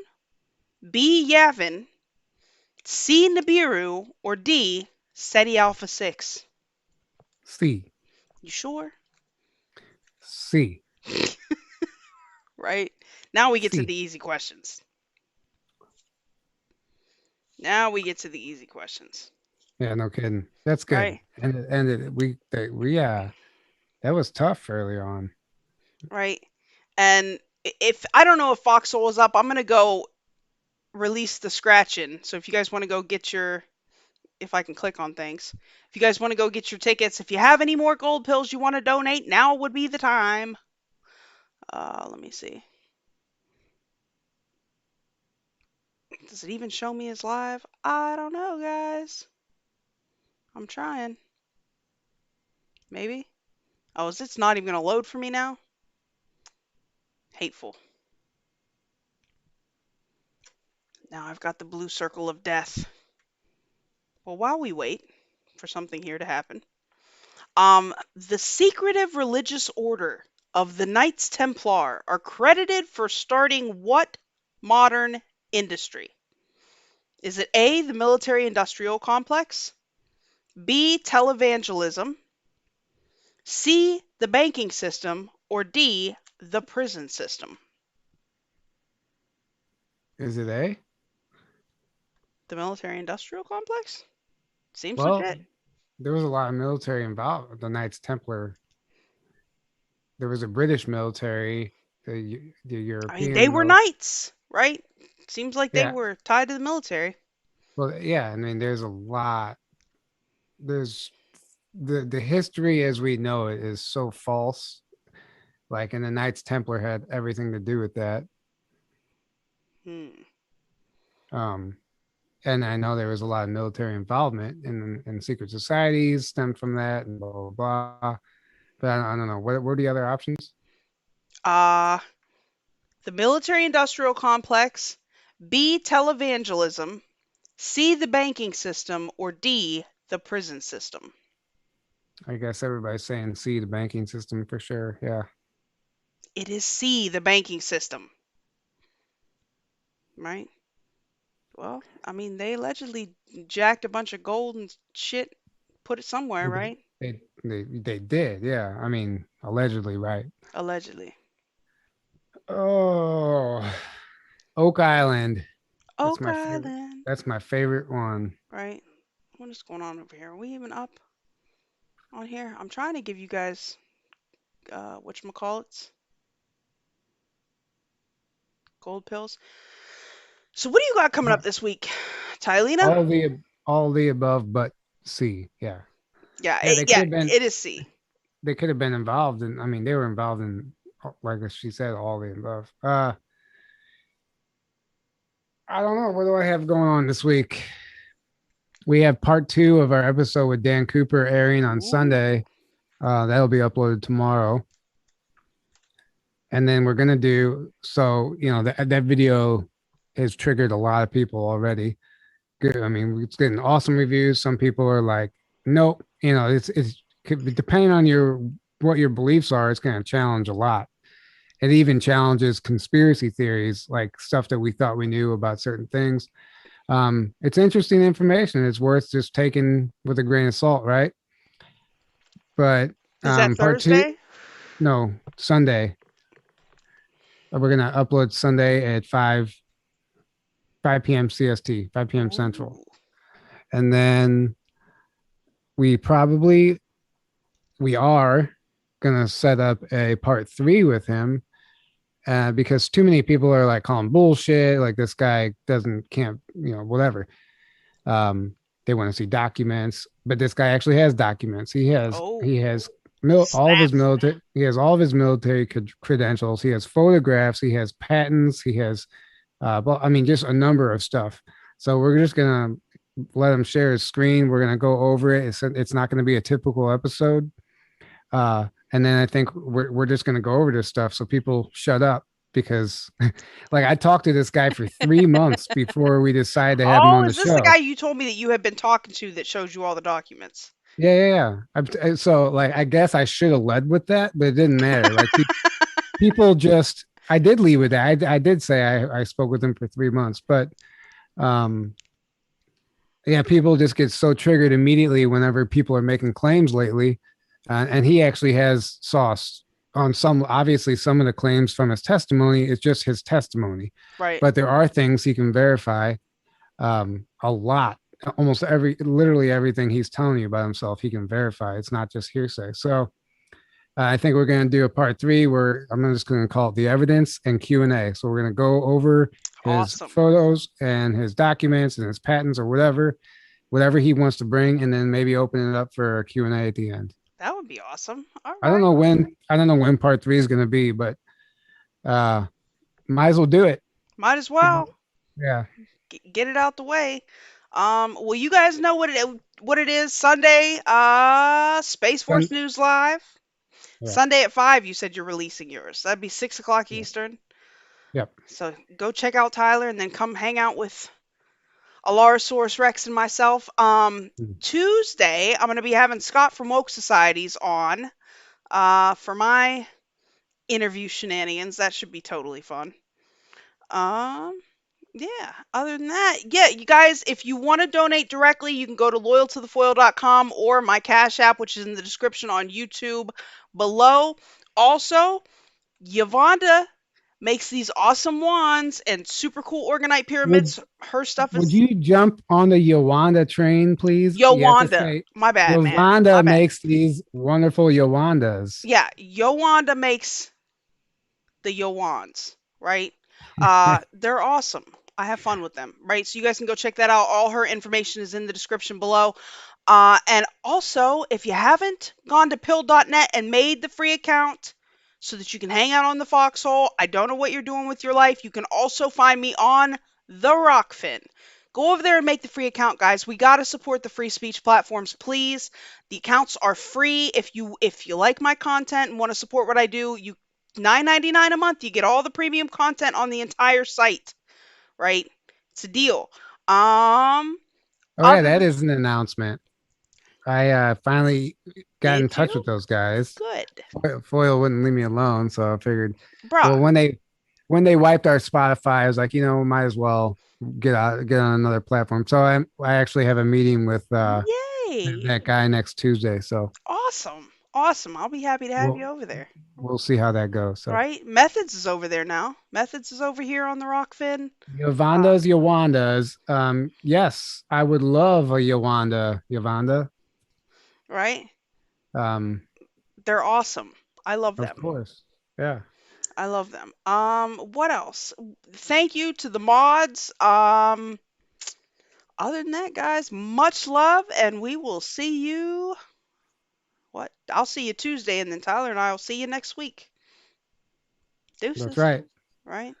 B, Yavin, C, Nibiru, or D, Ceti Alpha 6? C. You sure? C. Right? Now we get to C. the easy questions. Now we get to the easy questions. Yeah, no kidding. That's good. Right? We that was tough early on. Right? And if I don't know if Foxhole is up, I'm going to go release the scratching. So if you guys want to go get your, if I can click on things, if you guys want to go get your tickets, if you have any more gold pills you want to donate, now would be the time. Let me see. Does it even show me as live? I don't know, guys. I'm trying. Maybe. Oh, is it's not even going to load for me now? Hateful. Now I've got the blue circle of death. Well, while we wait for something here to happen, the secretive religious order of the Knights Templar are credited for starting what modern industry? Is it A, the military industrial complex, B, televangelism, C, the banking system, or D, the prison system? Is it A? The military industrial complex? Seems Well, legit. there was a lot of military involved. The Knights Templar. There was a British military, the I mean, they European were military. knights, right? Seems like they Yeah. were tied to the military. Well, yeah. I mean, there's a lot. There's the history as we know it is so false. Like, and the Knights Templar had everything to do with that. Hmm. Um, and I know there was a lot of military involvement in secret societies stemmed from that and blah blah blah. But I don't know what were the other options. Uh, the military industrial complex, B, televangelism, C, the banking system, or D, the prison system. I guess everybody's saying C, the banking system for sure. Yeah. It is C, the banking system, right? Well, I mean, they allegedly jacked a bunch of gold and shit, put it somewhere, Well, right? they did. Yeah. I mean, allegedly, right? Allegedly. Oh, Oak Island. That's Oak my favorite. Island, That's my favorite one. right? What is going on over here? Are we even up on here? I'm trying to give you guys, whatchamacallits, gold pills. So what do you got coming up this week, Tylena? All the above, but C. Yeah. Yeah, Yeah. They could yeah, have been. it is C. They could have been involved in. I mean, they were involved in, like she said, all the above. I don't know. What do I have going on this week? We have part two of our episode with Dan Cooper airing on Ooh. Sunday. That'll be uploaded tomorrow. And then we're gonna do so. You know that video has triggered a lot of people already. Good. I mean, it's getting awesome reviews. Some people are like, nope. You know, it's depending on your what your beliefs are. It's going to challenge a lot. It even challenges conspiracy theories, like stuff that we thought we knew about certain things. It's interesting information. It's worth just taking with a grain of salt, right? But Is that part two, Thursday? no, Sunday. We're gonna upload Sunday at 5 p.m. CST, 5 p.m. Central, Ooh. and then we probably we are gonna set up a part three with him because too many people are like calling bullshit. Like this guy can't whatever. Um, they want to see documents, but this guy actually has documents. He has Oh. he has all of his Snaps. military. He has all of his military credentials. He has photographs. He has patents. He has, well, I mean, just a number of stuff. So we're just gonna let him share his screen. We're gonna go over it. It's not gonna be a typical episode. And then I think we're just gonna go over this stuff so people shut up because, like, I talked to this guy for 3 months before we decided to have him Oh, on the is this the show. guy you told me that you had been talking to that shows you all the documents? Yeah. So like, I guess I should have led with that, but it didn't matter. Like people just, I did lead with that. I did say I spoke with him for 3 months, but um, yeah, people just get so triggered immediately whenever people are making claims lately. And he actually has sauce on some, obviously, some of the claims from his testimony. It's just his testimony, Right. but there are things he can verify. A lot, almost literally everything he's telling you about himself, he can verify. It's not just hearsay. So I think we're going to do a part 3 where I'm just going to call it the evidence and Q&A. So we're going to go over his Awesome. photos and his documents and his patents or whatever he wants to bring, and then maybe open it up for a Q&A at the end. That would be awesome. All I don't right. know when part 3 is going to be, but might as well do it. Might as well Yeah. get it out the way. Well, you guys know what it is. Sunday, Space Force Then, News Live. yeah. Sunday at 5. You said you're releasing yours. That'd be 6 o'clock Yeah. Eastern. Yep. So go check out Tyler and then come hang out with Alarasaurus Rex and myself. Tuesday, I'm gonna be having Scott from Woke Societies on for my interview shenanigans. That should be totally fun. Yeah, other than that, yeah, you guys, if you want to donate directly, you can go to loyal2thefoil.com or my Cash App, which is in the description on YouTube below. Also, Yuvonda makes these awesome wands and super cool orgonite Would pyramids. Her stuff would is you jump on the Yowanda train, please? You have to Yowanda. say My bad, man. My Yolanda bad. makes these wonderful Yowandas. Yeah, Yowanda makes the Yowans, right? They're awesome. I have fun with them, right? So you guys can go check that out. All her information is in the description below. And also, if you haven't gone to pill.net and made the free account so that you can hang out on the Foxhole, I don't know what you're doing with your life. You can also find me on the Rokfin. Go over there and make the free account, guys. We got to support the free speech platforms, please. The accounts are free. If you like my content and want to support what I do, you $9.99 a month, you get all the premium content on the entire site, right? It's a deal. Oh yeah, Other that is an announcement. I finally got in did touch you? with those guys. Good. Foil wouldn't leave me alone, so I figured, well, Bruh. when they wiped our Spotify, I was like, might as well get on another platform. So I actually have a meeting with Yay. that guy next Tuesday. So Awesome. Awesome. I'll be happy to have you we'll over there. we'll see how that goes. So Right? Methods is over there now. Methods is over here on the Rockfin. Yowandas. Yes, I would love a Yovanda. Right? Um, They're awesome. I love of them. course. Yeah. I love them. What else? Thank you to the mods. Other than that, guys, much love, and we will see you. What? I'll see you Tuesday, and then Tyler and I will see you next week. That's Deuces. right. Right?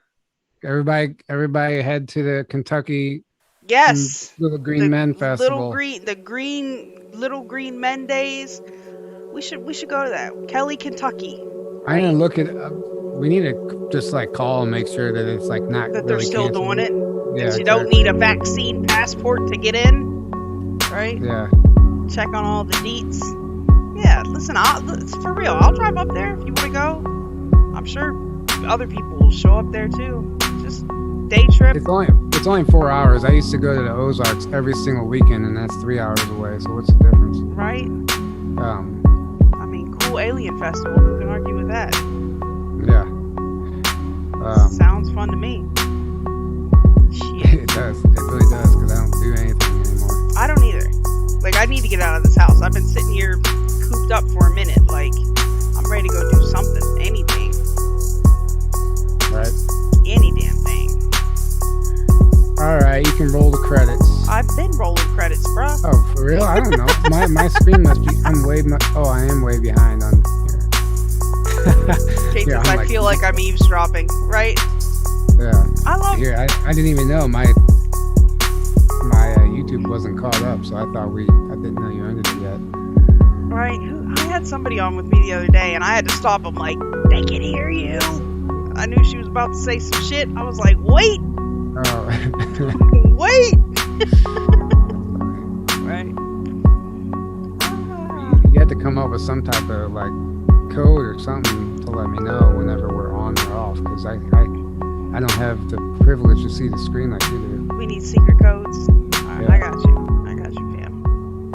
Everybody head to the Kentucky Yes. Little Green Men Festival. The green little green men days. We should go to that. Kelly, Kentucky. I'm gonna look at. We need to just like call and make sure that it's like not That they're really still canceled. doing it. Yeah, That you don't need a vaccine passport to get in. Right? Yeah. Check on all the deets. Yeah, listen, it's for real. I'll drive up there if you want to go. I'm sure other people will show up there too. Just day trip. It's only 4 hours. I used to go to the Ozarks every single weekend, and that's 3 hours away. So what's the difference? Right? I mean, cool alien festival. Who can argue with that? Yeah. Sounds fun to me. Shit. It does. It really does, because I don't do anything anymore. I don't either. Like, I need to get out of this house. I've been sitting here cooped up for a minute. Like, I'm ready to go do something. Anything. Right. Any damn thing. All right. You can roll the credits. I I've been rolling credits, bruh. Oh, for real? I don't know. My screen must be. I am way behind on here. Cases, I feel like I'm eavesdropping, right? Yeah. I love. Here, I didn't even know my YouTube wasn't caught up, so I thought I didn't know you ended it yet. Right. I had somebody on with me the other day, and I had to stop them. Like, they can hear you. I knew she was about to say some shit. I was like, wait. Oh. Wait. Right. You have to come up with some type of like code or something to let me know whenever we're on or off, because I don't have the privilege to see the screen like you do. We need secret codes.